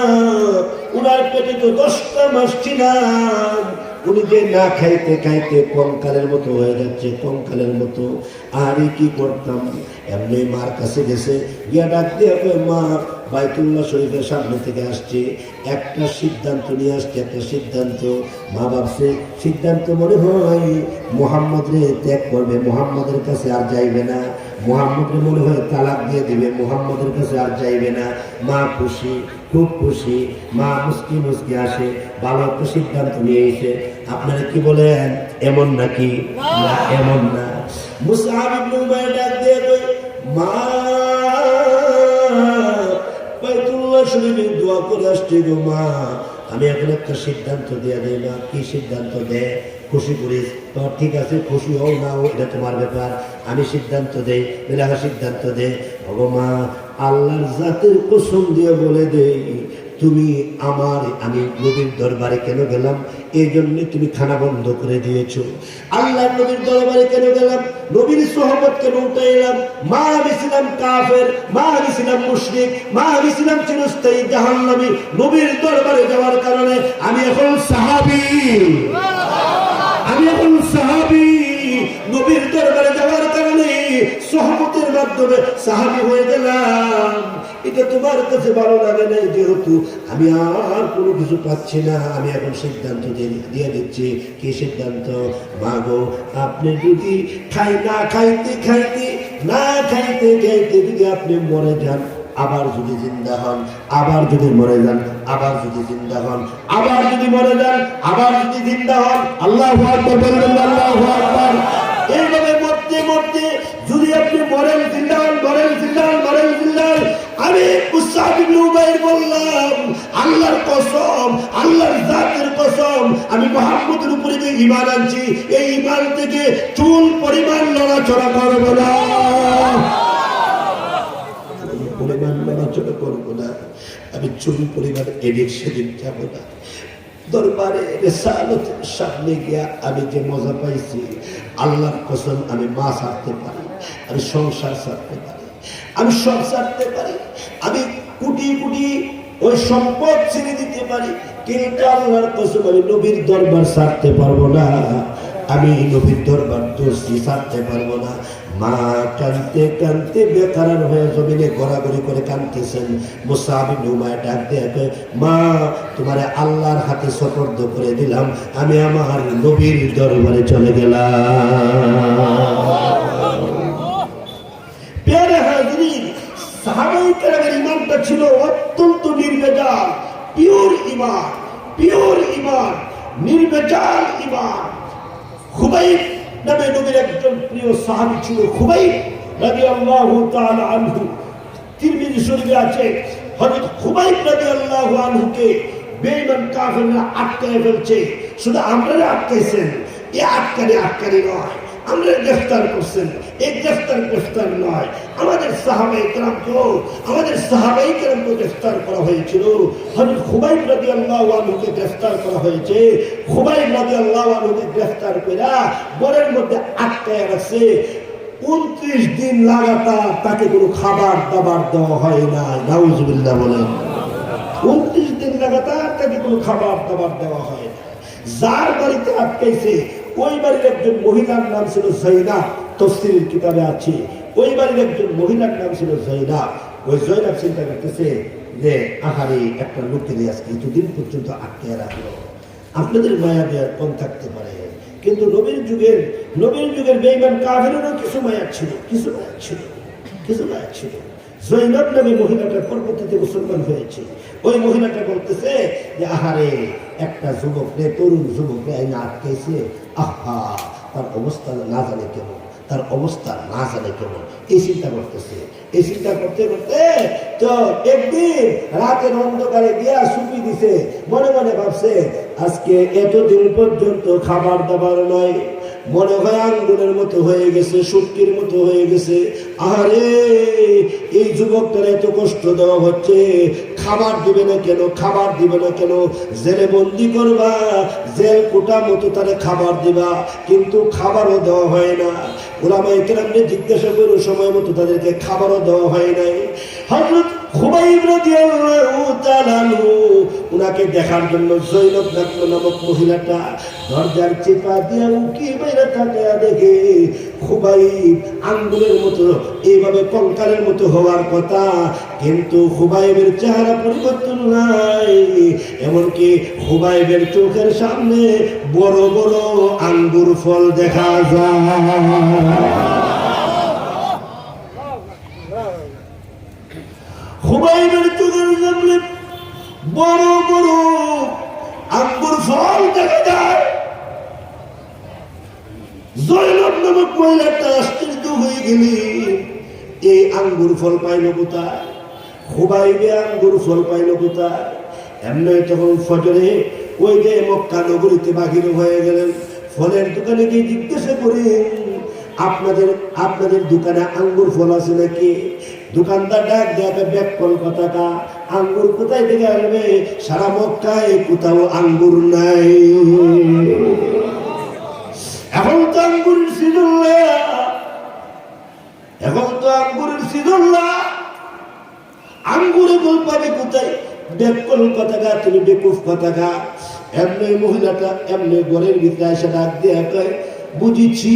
উনার পেটে তো 10টা মাস ছিলাম, উনি যে না খাইতে খাইতে কঙ্কালের মতো হয়ে যাচ্ছে, কঙ্কালের মতো। আর কি করতাম? এমনি মার কাছে গেছে, গিয়া ডাক দিয়ে, মা, বাইতুল্লাহ শরীফের সামনে থেকে আসছে, একটা সিদ্ধান্ত নিয়ে আসছে, একটা সিদ্ধান্ত। মা ভাবছে সিদ্ধান্ত মনে হয় মুহাম্মদরে ত্যাগ করবে, মুহাম্মদের কাছে আর যাইবে না, মুহাম্মদরে মনে হয় তালাক দিয়ে দিবে, মুহাম্মদের কাছে আর যাইবে না। মা খুশি, খুব খুশি। মা মুস্কি মুস্কি আসে, ভালো একটা সিদ্ধান্ত নিয়ে এসে। আপনারা কি বলেন, এমন নাকি? না, এমন না। মুসআব ইবনে উমাইর ডাক দিয়ে কই, মা, বাইতুল্লাহ শরীফে দোয়া করে আসছি গো মা, আমি এখন একটা সিদ্ধান্ত দিয়ে দেই না। কি সিদ্ধান্ত দে? খুশি করিস তো, ঠিক আছে, খুশি হও না ও এটা তোমার ব্যাপার, আমি সিদ্ধান্ত দেই। এলাকা সিদ্ধান্ত দে। ওগো মা, আল্লাহর জাতের কসম দিয়ে বলে দেই, তুমি আমি নবীর দরবারে কেন গেলাম? এই জন্য তুমি খানা বন্ধ করে দিয়েছো। আল্লাহর নবীর দরবারে কেন গেলাম? নবীর সোহবত কেন উঠে এলাম? মা আমি ছিলাম কাফের, মা আমি ছিলাম মুশরিক, মা আমি ছিলাম চিরস্থায়ী জাহান্নামী। নবীর দরবারে যাওয়ার কারণে আমি এখন সাহাবী, আমি এখন সাহাবী। নবীর দরবারে যাওয়ার কারণে সোহবতের মাধ্যমে সাহাবী হয়ে গেলাম। এটা তোমার কাছে ভালো লাগে না, যেহেতু আমি আর কোনো কিছু পাচ্ছি না, আমি এখন সিদ্ধান্ত দিয়ে দিচ্ছি। কি সিদ্ধান্ত? মা গো, আপনি যদি না খাইতে খাইতে যদি আপনি মরে যান, আবার যদি জিন্দা হন, আবার যদি মরে যান, আবার যদি জিন্দা হন, আবার যদি মরে যান, আবার যদি জিন্দা হন, আল্লাহু আকবার বলবেন, আল্লাহু আকবার। এইভাবে মরতে মরতে যদি আপনি মরেন জিন্দা হন, মরেন জিন্দা হন, মরেন জিন্দা হন। আমি মুসআব ইবনে উমাইর বললাম, আল্লাহর কসম, আল্লাহর জাতের কসম, আমি মুহাম্মদের উপরে যে ঈমান আনছি, এই ঈমান থেকে চুল পরিমাণ নড়াচড়া করব না, পরিমাণ নড়াচড়া করব না, আমি চুল পরিমাণ এদিক সেদিক যাব না। দরবারে রিসালাতের সামনে গিয়া আমি যে মজা পাইছি, আল্লাহর কসম, আমি মা ছাড়তে পারি, আমি সংসার ছাড়তে পারি, আমি সব ছাড়তে পারি, আমি কোটি কোটি ওই সম্পদ ছেড়ে দিতে পারি, কিন্তু আল্লাহর কসম আমি নবীর দরবার ছাড়তে পারবো না, আমি নবীর দরবার দোষী ছাড়তে পারবো না। মা কাঁদতে কাঁদতে বেকারার হয়ে জমিনে গড়াগড়ি করে কাঁদতেছেন। মুসআব ইবনে উমাইর ডাক দিয়ে কয়, মা, তোমারে আল্লাহর হাতে সুপর্দ করে দিলাম, আমি আমার নবীর দরবারে চলে গেলাম। প্যারে হাজরিন, সাহাবায়ে কেরামের ঈমানটা ছিল অত্যন্ত নির্ভেজাল, পিওর ঈমান, পিওর ঈমান, নির্ভেজাল ঈমান। খুবাইব নামে নবীর একজন প্রিয় সাহাবী ছিল, খুবাইব রাদিয়াল্লাহু তাআলা আনহু। তিরমিজি শরীফে আছে, হযরত খুবাইব রাদিয়াল্লাহু আনহুকে বেঈমান কাফেররা আটকায় ফেলছে। শুধু আমরা আটকাইছেন, এই আটকানি নয়, আমরা গ্রেফতার করছেন। এই গ্রেফতার নয়, আমাদের সাহাবায়ে কেরামকেও গ্রেফতার করা হয়েছিল। হযরত খুবাইব রাদিয়াল্লাহু আনহুকে গ্রেফতার করা হয়েছে। খুবাইব রাদিয়াল্লাহু আনহুকে গ্রেফতার কইরা ঘরের মধ্যে আটকায় রাখছে। 29 দিন লাগাতার তাকে কোনো খাবার দাবার দেওয়া হয় না। নাউজুবিল্লাহ বলেন। 29 দিন লাগাতার তাকে কোনো খাবার দাবার দেওয়া হয় না। যার বাড়িতে আটকাইছে ওই বাড়ির একজন মহিলার নাম ছিল জয়নাব, তাফসীরের কিতাবে আছে। ওই বাড়ির একজন মহিলার নাম ছিল জয়নাব। ওই জয়নাব চিন্তা করতেছে যে আহারে একটা লোককে আজকে এতদিন পর্যন্ত আটকে রাখলো, আপনাদের মায়া দেওয়ার কম থাকতে পারে। কিন্তু নবীর যুগের বেঈমান কাফেরেরও কিছু মায়া ছিল। জয়নাব নামে মহিলাটা পরবর্তীতে মুসলমান হয়েছে। ওই মহিলাটা বলতেছে যে আহারে একটা যুবককে, তরুণ যুবককে আইনা আটকেছে, আহা তার অবস্থা না জানে কেমন, এই চিন্তা করতেছে। এই চিন্তা করতে করতে তো একদিন রাতের অন্ধকারে গিয়া সুপি দিছে, মনে মনে ভাবছে আজকে এতদিন পর্যন্ত খাবার দাবার নয়, মনে হয় আঙ্গুরের মতো হয়ে গেছে, শুটকির মতো হয়ে গেছে। আরে এই যুবকটার এত কষ্ট দেওয়া হচ্ছে, খাবার দিবে না কেন? জেলে বন্দি করবা, জেল কোটা মতো তারে খাবার দিবা, কিন্তু খাবারও দেওয়া হয় না। উলামায়ে কেরামকে জিজ্ঞাসা করে সময় মতো তাদেরকে খাবারও দেওয়া হয় নাই। হযরত খুবাইব রাদিয়াল্লাহু তাআলা উনাকে দেখার জন্য জয়নব নামক মহিলাটা দরজার চেপা দিয়ে উকি বাইরে তাকায়া দেখে খুবাইব আঙ্গুলের মতো, এইভাবে কঙ্কালের মতো হওয়ার কথা, কিন্তু খুবাইবের চেহারা পরিবর্তন নাই। এমনকি খুবাইবের চোখের সামনে বড় বড় আঙ্গুর ফল দেখা যায়। খুবাইবের চোখের সামনে বড় বড় আঙ্গুর ফল দেখা যায়। জয়নব নামক মহিলাটা আশ্চর্য হয়ে গেলি, এই আঙ্গুর ফল পাইল কোথায়? খুবাইবে আঙ্গুর ফল পাইল কোথায়? এমনি তখন ফজরে ওই যে মক্কা নগরীতে বাহির হয়ে গেলেন। ফলের দোকানে গিয়ে জিজ্ঞাসা করে, আপনাদের দোকানে আঙ্গুর ফল আছে নাকি? দোকানদার ডাক দেবে, ব্যাকল কথাটা, আঙ্গুর কোথায় থেকে আসবে? সারা মক্কায় কোথাও আঙ্গুর নাই। এখন তো আঙ্গুরের সিজন না, আঙ্গুরে বল পাবে কোথায়? ব্যাকল কথাটা, তুমি বেকুফ কথাটা। এমনি মহিলাটা এমনি ঘরের ভিতরে এসে ডাক দিয়ে কয়, বুঝেছি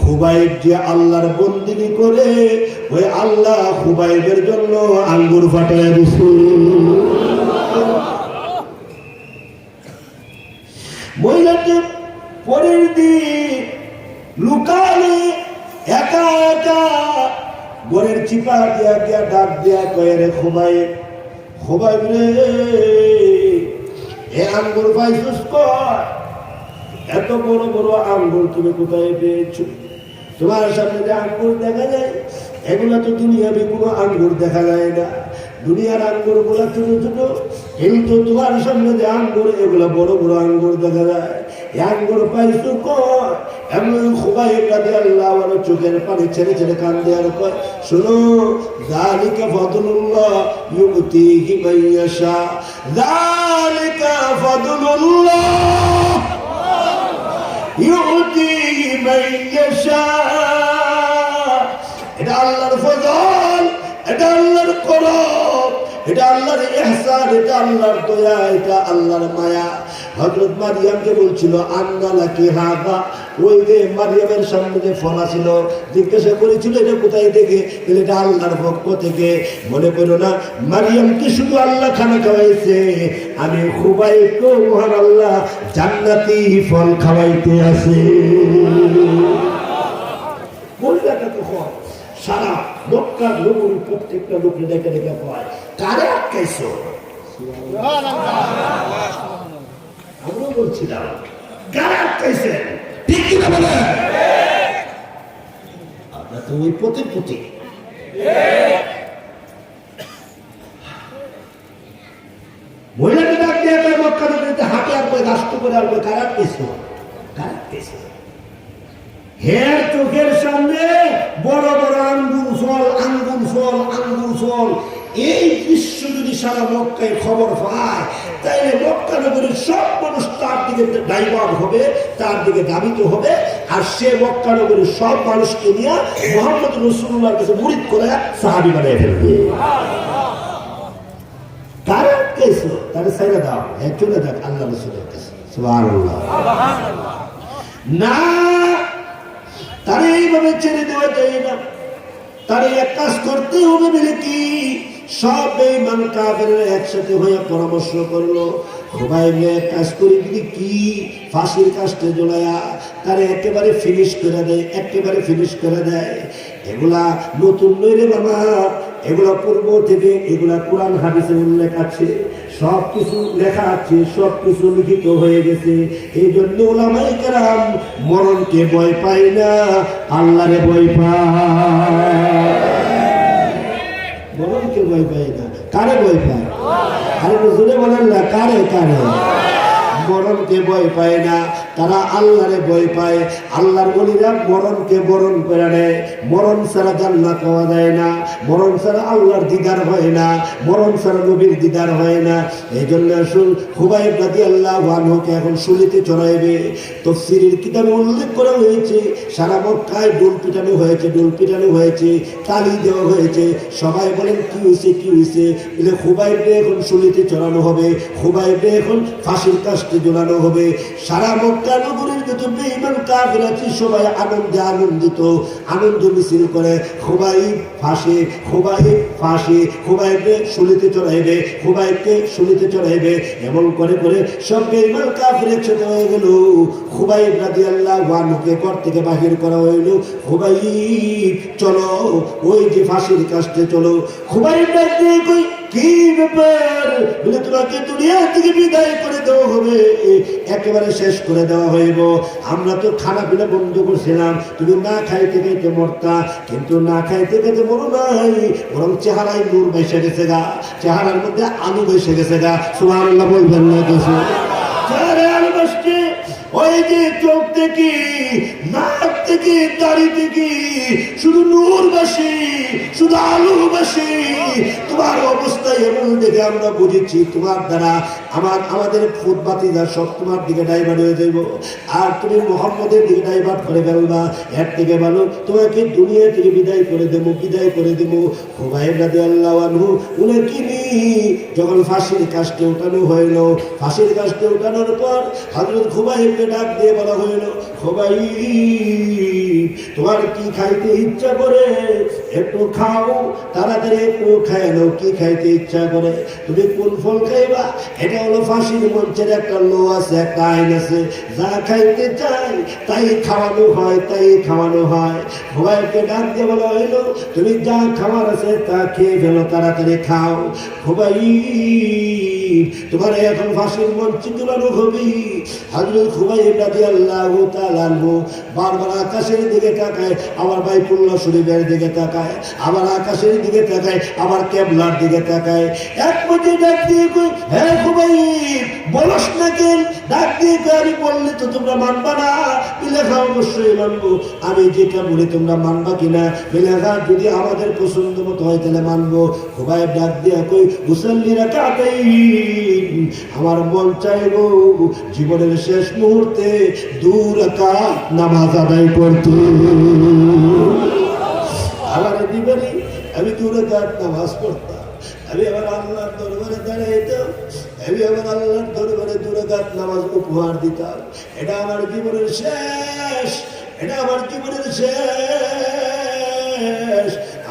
খুবাইব যে আল্লাহর বন্দিনী করে, ওই আল্লাহ খুবাইবের জন্য আঙ্গুর ফাটায় দিছে। মহিলাটি পরের দিন লুকালে একা একা ঘরের চিপা দিয়া গিয়া ডাক দিয়া কয়ে, রে খুবাইব রে, এ আঙ্গুর পাইছিস কয়? এত বড় বড় আঙ্গুর তুমি কোথায় পেয়েছো? তোমার সামনে যে আঙ্গুর দেখা যায়, এগুলা তো দুনিয়াবি কোনো আঙ্গুর দেখা যায় না। দুনিয়ার আঙ্গুর গুলা ছোট ছোট, কিন্তু তোমার সামনে যে আঙ্গুর, এগুলা বড় বড় আঙ্গুর দেখা যায়। এই আঙ্গুর পাইছো কয়? এমন খুবাইব রাদিয়াল্লাহু আনহু চোখের পানি ছেড়ে ছেড়ে কান্দে আর কয়, শোনো, যালিকা ফাদলুল্লাহ ইউতিহি মান ইয়াশা, যালিকা ফাদলুল্লাহ ইউতিহি মান ইয়াশা। এটা আল্লাহর ফজল, এটা আল্লাহর করম, এটা আল্লাহর ইহসান, এটা আল্লাহর দয়া, এটা আল্লাহর মায়া। হযরত মারিয়ামকে বলছিল, আন্না লাকি হাযা। ওই যে মারিয়ামের সামনে যে ফলা ছিল, জিজ্ঞাসা করেছিল এটা কোথায় থেকে? এটা আল্লাহর পক্ষ থেকে। মনে করো না মারিয়ামকে শুধু আল্লাহ খানা খাওয়াইছে, আমি খুবাইবকে মহান আল্লাহ জান্নাতি ফল খাওয়াইতে আছে। মহিলাটা তখন সারা মক্কার নগরী প্রত্যেকটা লোকে দেখে দেখে কয়, কারে আটকাইছো? আমরা বলছিলাম, কারে আটকাইছেন? ঠিক কিনা বলে? আপনার তো ওই পথে পথে মহিলাকে ডাক দিয়ে মক্কা নগরীতে হাঁটে আর কয়, রাষ্ট্র করে আর কয়, কারে আটকাইছো? হের চোখের সামনে বড় বড় আঙ্গুর ফল আঙ্গুর ফল আঙ্গুর ফল। এই দৃশ্য যদি সারা মক্কায় খবর পায়, তাইলে মক্কা নগরীর সব মানুষ তার দিকে ডাইভার্ট হবে, তার দিকে ধাবিত হবে, আর সে মক্কা নগরীর সব মানুষকে নিয়ে মুহাম্মদ রাসূলুল্লাহর কাছে মুরিদ করে সাহাবী বানিয়ে ফেলবে। কারা কেছো তারা সাইরা দাও, চলে যাক আল্লাহ রাসূলের কাছে। সুবহানাল্লাহ। না, তারা এইভাবে ছেড়ে দেওয়া যায় না। তারা এক কাজ করতে হবে বলে কি সব বেঈমান কাফেররা একসাথে হয়ে পরামর্শ করলো, খুবাইব এক কাজ করি যদি কি ফাঁসির কাস্টে ঝোলায়া তারা একেবারে ফিনিশ করে দেয়, একেবারে ফিনিশ করে দেয়। এগুলা নতুন নয় রে বাবা, এগুলা পূর্ব থেকে, এগুলা কোরআন হাদিসে উল্লেখ আছে, সব কিছু লেখা আছে, সব কিছু লিখিত হয়ে গেছে। এই জন্য উলামায়ে কেরাম মরণকে ভয় পায় না, আল্লাহরে ভয় পায়। মরণকে ভয় পায় না, কারে ভয় পায়? আরে জোরে বলেন না, কারে কারে? মরণকে ভয় পায় না, তারা আল্লাহরে ভয় পায়। আল্লাহর ওলিরা মরণকে বরণ করে নেয়। মরণ ছাড়া জান্নাত পাওয়া যায় না, মরণ ছাড়া আল্লাহর দিদার হয় না, মরণ ছাড়া নবীর দিদার হয় না। এই জন্য আসুন খুবাইব রাদিয়াল্লাহু আনহুকে এখন শুলিতে চড়াইবে। তাফসীরের কিতাবে উল্লেখ করা হয়েছে সারা মক্কায় ডোল পিটানো হয়েছে, ডোল পিটানো হয়েছে, তালি দেওয়া হয়েছে। সবাই বলেন কি হয়েছে, কি হয়েছে? বলে খুবাইবকে এখন শুলিতে চড়ানো হবে, খুবাইবকে এখন ফাঁসির কাস্টে ঝোলানো হবে। সারা মক্কা নগরীর যত বেঈমান কাফের আছে সবাই আনন্দে আনন্দিত, আনন্দ মিছিল করে খুবাইব ফাঁসি, খুবাইব ফাঁসি, খুবাইবকে শুলিতে চড়াইবে, খুবাইবকে শুলিতে চড়াইবে। এমন করে করে সব বেঈমান কাফের একসাথে হয়ে গেল। খুবাইব রাদিয়াল্লাহু আনহুকে ঘর থেকে বাহির করা হইল। খুবাইব চলো, ওই যে ফাঁসির কাস্টে চলো। খুবাইব ডাকতে কই কি ব্যাপার? বলে তোমাকে দুনিয়া থেকে বিদায় করে দেওয়া হবে, একেবারে শেষ করে দেওয়া হইব। আমরা তো খানা পিনা বন্ধ করছিলাম, তুমি না খাইতে খাইতে মরতা, কিন্তু না খাইতে খাইতে মরো নাই, বরং চেহারায় নূর বেসে গেছে গা, চেহারার মধ্যে আলু বেসে গেছে গা। সুবহানাল্লাহ বলবেন না কিছু? চেহারায় আলু বসছে, ওই যে চোখ থেকে, নাক থেকে, দাড়ি থেকে শুধু নূর বাসি, শুধু আলু বাসি। তোমার অবস্থা এমন দেখে আমরা বুঝেছি তোমার দ্বারা আমাদের ফুটবাতিরা সব তোমার দিকে ডাইভার্ট হয়ে যাইব, আর তুমি মুহাম্মদের দিকে ডাইভার্ট করে ফেলবা। এর থেকে ভালো তোমাকে দুনিয়া থেকে বিদায় করে দেবো, বিদায় করে দেবো। খুবাইব রাদিয়াল্লাহু আনহু উনাকে নিয়ে যখন ফাঁসির কাস্টে উঠানো হইল, ফাঁসির কাস্টে উঠানোর পর হযরত খুবাইবকে ডাক দিয়ে বলা হইল, খুবাইব তোমার কি খাইতে ইচ্ছা করে? একটু খাও, তাড়াতাড়ি একটু খাই নাও, কি খাইতে ইচ্ছা করে? তুমি কোন ফল খাইবা? এটা হলো ফাঁসির মঞ্চের একটা লো আছে, একটা আইন আছে, যা খাইতে চাই তাই খাওয়ানো হয়, তাই খাওয়ানো হয়। খুবাইবকে ডাক দিয়ে বলা হইল, তুমি যা খাওয়ার আছে তা খেয়ে ফেলো, তাড়াতাড়ি খাও। খুবাইব তোমার এখন ফাঁসির মঞ্চে তুলানো হবে। হযরত খুবাইব রাদিয়াল্লাহু তাআলা আনহু বারবার আকাশের দিকে তাকায়, আবার বাইতুল্লাহ শরীফের দিকে তাকায়, আবার আকাশের দিকে তাকায়, আবার কিবলার দিকে তাকায়। এক পর্যায়ে ডাক দিয়ে কই, হ্যাঁ খুবাইব বলস না কেন? ডাক দিয়ে আমি বললে তো তোমরা মানবা না। বিলেখা অবশ্যই মানবো, আমি যেটা বলি তোমরা মানবা কিনা? বিলেখা যদি আমাদের পছন্দ মতো হয় তাহলে মানবো। খুবাইব ডাক দিয়ে কই, মুসাল্লি রাকাতাইন, আমার মন চাইবো জীবনের শেষ মুহূর্তে 2 রাকাত নামাজ আদায় করতে। আমার জীবনে আমি 2 রাকাত নামাজ পড়তাম, আমি আবার আল্লাহর দরবারে দাঁড়াইতাম, আমি আবার আল্লাহর দরবারে 2 রাকাত নামাজ উপহার দিতাম। এটা আমার জীবনের শেষ, এটা আমার জীবনের শেষ,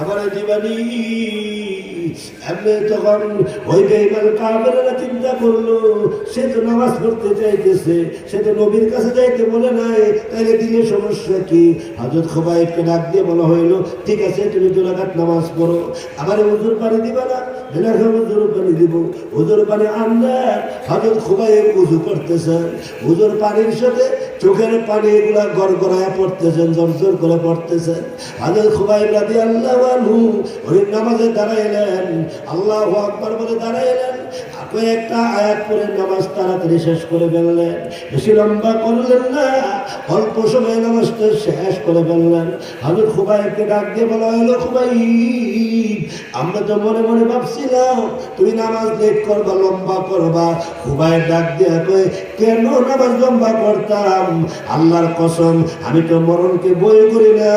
আমার জীবনী। এমনি তখন ওই বেঈমান কাফেররা চিন্তা করলো, সে তো নামাজ পড়তে চাইতেছে, সে তো নবীর কাছে যাইতে বলে নাই, তাইলে দিলে সমস্যা কি? হযরত খুবাইবকে ডাক দিয়ে বলা হইলো, ঠিক আছে তুমি 2 রাকাত নামাজ পড়ো, আমার ওযুর পানি দিবা না? বিনা ওযুর পানি দিব। ওযুর পানি আনলে হযরত খুবাইব ওযু করতেছেন, ওযুর পানির সাথে চোখের পানি এগুলা গড়গড়ায় পড়তেছেন, জোর করে পড়তেছেন। হযরত খুবাইব রাদিয়াল্লাহু আনহু ওই নামাজে দাঁড়াইলেন, আল্লাহু আকবার বলে দাঁড়াইলেন। কয়েকটা আয়াত পড়ে নামাজ তাড়াতাড়ি শেষ করে ফেললেন, বেশি লম্বা করলেন না, অল্প সময়ে নামাজটা শেষ করে ফেললেন। হযরত খুবাইবকে ডাক দিয়ে বলা হলো, খুবাইব, আমরা তো মনে মনে ভাবছিলাম তুমি নামাজ লেট করবা, লম্বা করবা। খুবাইব ডাক দিয়ে কয়, কেন নামাজ লম্বা করতাম? আল্লাহর কসম, আমি তো মরণকে ভয় করি না,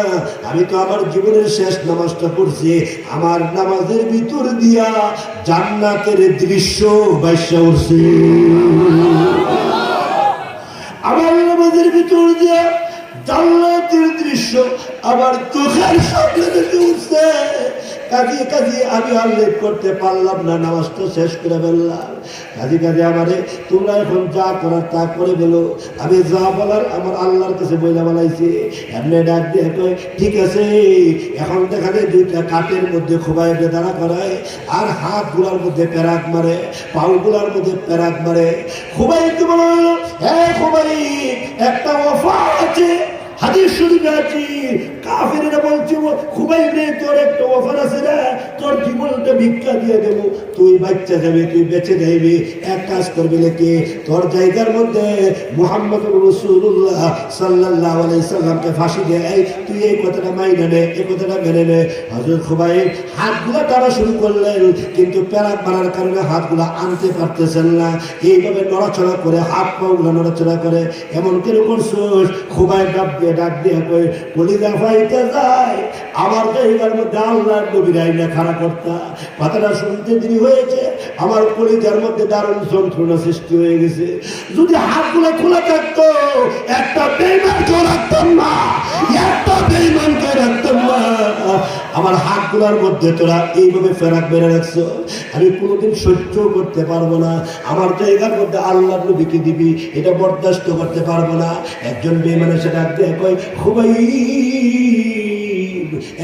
আমি তো আমার জীবনের শেষ নামাজটা পড়ছি, আমার নামাজের ভিতর দিয়া জান্নাতের দৃশ্য বাইসা উঠছে। আমার নামাজের ভিতর দিয়া জান্নাতের দৃশ্য আমার চোখের সামনে ভেসে উঠছে। কাজী আমি আর লেট করতে পারলাম না, নামাজটা শেষ করে ফেললাম। কাজী আমারে তোমরা এখন যা করার তা করে ফেলো, আমি যা বলার আমার আল্লাহর কাছে বইলা বলাইছি। এমনি ডাক দিয়ে কয়, ঠিক আছে। এখন দেখা যায় দুইটা কাঠের মধ্যে খুবাইবকে দাঁড়া করায়, আর হাত গুলার মধ্যে প্যারাক মারে, পাও গুলার মধ্যে প্যারাক মারে। খুবাইবকে বলা হলো, হ্যাঁ খুবাইব, একটা অফার আছে, হাদিস শরীফে আছে, কাফেররা বলছে, খুবাইব রে তোর একটা অফার আছে না, তোর জীবনটা ভিক্ষা দিয়ে দেব, তুই বাচ্চা যাবে, তুই বেঁচে যাইবি। এক কাজ করবি নাকি, তোর জায়গার মধ্যে মুহাম্মদুর রাসূলুল্লাহ সাল্লাল্লাহু আলাইহি সাল্লামকে ফাঁসি দেয়, তুই এই কথাটা মাইনে নে, এই কথাটা মেনে নে। হযরত খুবাইব হাতগুলো টানা শুরু করলেন, কিন্তু প্যারাক মারার কারণে হাতগুলো আনতে পারতেছেন না। এইভাবে নড়াচড়া করে, হাত পাগুলো নড়াচড়া করে, এমন কেন করছোস? খুবাইব ডাক দিয়ে কই, কলিজা ফাইতে যায়, আমার জায়গার মধ্যে আল্লাহর নবীর আইনা খাড়া করতা, কথাটা শুনতে দেরি হয়েছে, আমার কলিজার মধ্যে দারুণ যন্ত্রণা সৃষ্টি হয়ে গেছে। যদি হাতগুলো খোলা থাকতো, একটা বেঈমানকে রাখতাম না, একটা বেঈমানকে রাখতাম না। আমার হাতগুলোর মধ্যে তোরা এইভাবে ফেরাক বেড়ে রাখছো, আমি কোনোদিন সহ্য করতে পারবো না। আমার জায়গার মধ্যে আল্লাহর নবীকে দিবি, এটা বরদাস্ত করতে পারবো না। একজন বেঈমান এসে ডাক দিয়ে কয়, খুবাইব,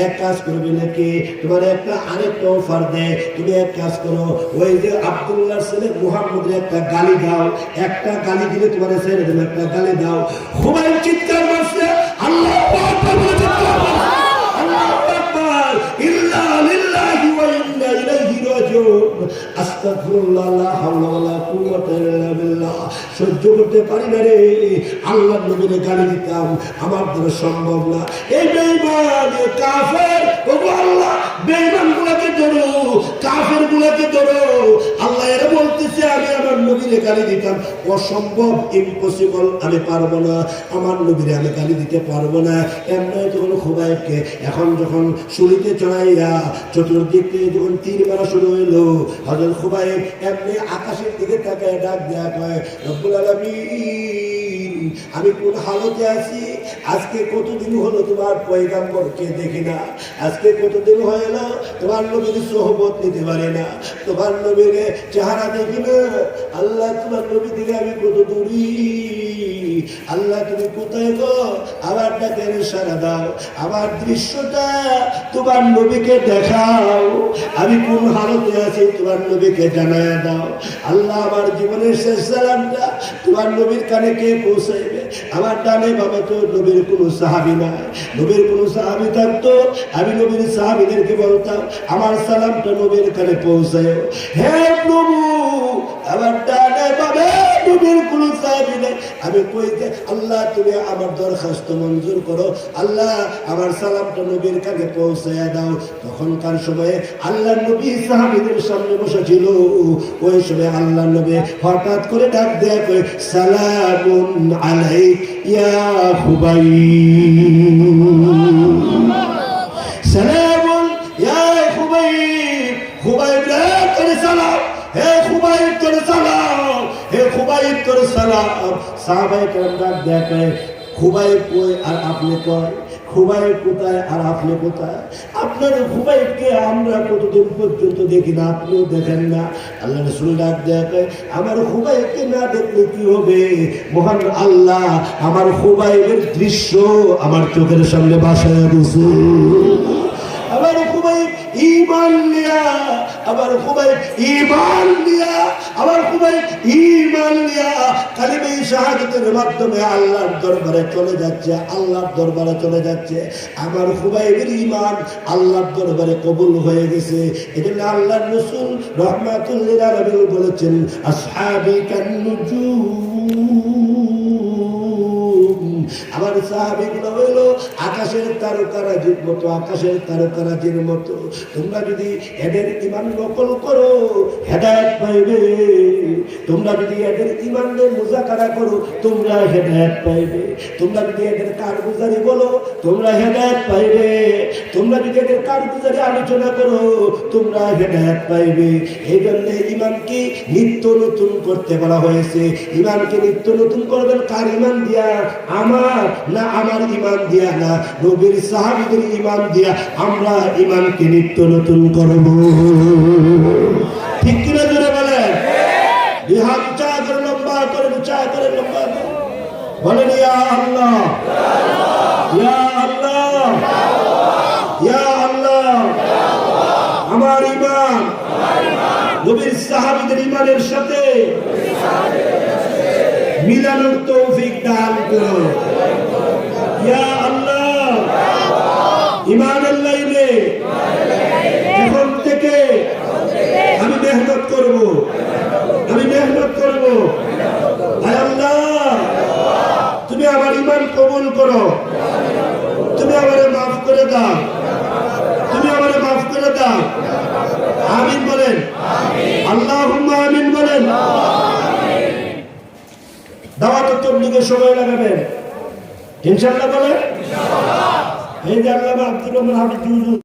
এক কাজ করবে নাকি, তোমার একটা আরেকটা অফার দেয়, তুমি এক কাজ করো, ওই যে আব্দুল্লাহর ছেলে মুহাম্মদের একটা গালি দাও, একটা গালি দিলে তোমার ছেড়ে দেবে, একটা গালি দাও। খুবাইব চিৎকার মারছে, আল্লাহু আকবার বলে চিৎকার মারছে, আল্লাহু আকবার, ইল্লা লিল্লাহি ওয়া ইন্না ইলাইহি রাজিউন, আস্তাগফিরুল্লাহ, লা হাওলা ওয়ালা কুওয়াতা ইল্লা বিল্লাহ। সহ্য করতে পারি না রে, আল্লাহর নবীর গালি দিতাম, আমার দ্বারা সম্ভব না। এই বেঈমান, কাফের, ওগো আল্লাহ, বেঈমান গুলাকে ধরো, কাফের গুলাকে ধরো। আল্লাহ এরা বলতেছে আমি আমার নবীর গালি দিতাম, অসম্ভব, ইম্পসিবল, আমি পারবো না, আমার নবীরে আমি গালি দিতে পারবো না। এমনি যখন খুবাইবকে এখন যখন শুলিতে চড়াইয়া চতুর্দিক থেকে যখন তীর মারা শুরু হইলো, হযরত খুবাইব এমনি আকাশের দিকে তাকায় ডাক দেয়া কয়, রব্বুল আলামিন, আমি কোন হালতে আছি? আজকে কতদিন হলো তোমার পয়গম্বরকে দেখি না, আজকে কতদিন হয়ে না তোমার নবীর সোহবত নিতে পারি না, তোমার নবীর চেহারা দেখি না। আল্লাহ, তোমার নবী থেকে আমি কত দূরি, আল্লাহ তুমি কোথায় গো? আবার ডাকের ইশারা দাও, আমার দৃশ্যটা তোমার নবীকে দেখাও, আমি কোন হালতে আছি তোমার নবীকে জানায় দাও। আল্লাহ, আমার জীবনের শেষ সালামটা তোমার নবীর কানে কে পৌঁছাইবে? আমার ডানে বাবা তো নবীর কোনো সাহাবী নাই, নবীর কোনো সাহাবী থাকতো আমি নবীর সাহাবীদেরকে বলতাম আমার সালামটা নবীর কানে পৌঁছায়। হে প্রভু, আমার ডানে বাবা নবীর কোনো সাহাবী নাই, আমি কইতে, আল্লাহ তুমি আমার দরখাস্ত মঞ্জুর করো, আল্লাহ আমার সালামটা নবীর কানে পৌঁছায় দাও। তখনকার সময়ে আল্লাহ নবী সাহাবীদের সামনে বসে ছিল, ওই সময় আল্লাহ নবী হঠাৎ করে ডাক দেয়া কই, সালামুন আলাইক ইয়া খুবাইব, সালামুন ইয়া খুবাইব, খুবাইব রে তোর সালাম, হে খুবাইব তোর সালাম, হে খুবাইব তোর সালাম। সাহাবায়ে কেরাম ডাক দেয়া কয়, খুবাইব কই আর আপনি কয়, খুবাইব কোথায় আর আপনি কোথায়? আপনার খুবাইবকে আমরা কতদিন পর্যন্ত দেখি না, আপনিও দেখেন না। আল্লাহ রাসূল ডাক দেয়া কয়, আমার খুবাইবকে না দেখলে কি হবে? মহান আল্লাহ আমার খুবাইবের দৃশ্য আমার চোখের সামনে বাসায় দিয়েছে। আবার খুবাইব ঈমান নিয়া, আবার খুবাইব ঈমান নিয়া, আবার খুবাইব ঈমান নিয়া কালিমা শাহাদাতের মাধ্যমে আল্লাহর দরবারে চলে যাচ্ছে, আল্লাহর দরবারে চলে যাচ্ছে। আমার খুবাইবের ঈমান আল্লাহর দরবারে কবুল হয়ে গেছে। এজন্য আল্লাহর রাসূল রাহমাতুল লিল আলামিন বলেছেন, আসহাবি কান্নুজুম, আমার সাহাবীগুলো হইল আকাশের তারকারাজির মতো, আকাশের তারকারাজির মতো। তোমরা যদি এদের ঈমান নকল করো হেদায়েত পাইবে, তোমরা যদি এদের ঈমানের মুযাকারা করো তোমরা হেদায়েত পাইবে, তোমরা যদি এদের কারগুজারি বলো তোমরা হেদায়েত পাইবে, তোমরা যদি এদের কারগুজারি আলোচনা করো তোমরা হেদায়েত পাইবে। এই জন্য ঈমানকে নিত্য নতুন করতে বলা হয়েছে। ঈমানকে নিত্য নতুন করবেন কার ঈমান দিয়া? আমার না আমার ঈমান দিয়া না, নবীর সাহাবীদের ঈমান দিয়া আমরা ঈমানকে নিত্য নতুন করব। ঠিক কিনা জোরে বলেন? দুই হাত উঁচা করে লম্বা করে, উঁচা করে লম্বা করে বলেন, ইয়া আল্লাহ, ইয়া আল্লাহ, ইয়া আল্লাহ। আমার ঈমান নবীর সাহাবীদের ঈমানের সাথে মিলানোর তৌফিক দান করো। ইয়া আল্লাহ, ঈমানের লাইনে এখন থেকে আমি মেহনত করব, আমি মেহনত করব। আয় আল্লাহ, তুমি আমার ঈমান কবুল করো, তুমি আমারে মাফ করে দাও, তুমি আমারে মাফ করে দাও। আমিন বলেন, আল্লাহুম্মা আমিন বলেন। দাওয়াত তবলীগের সময় লাগাবেন ইনশাআল্লাহ বলেন। এই যে আল্লামা আব্দুর রহমান হাফিজ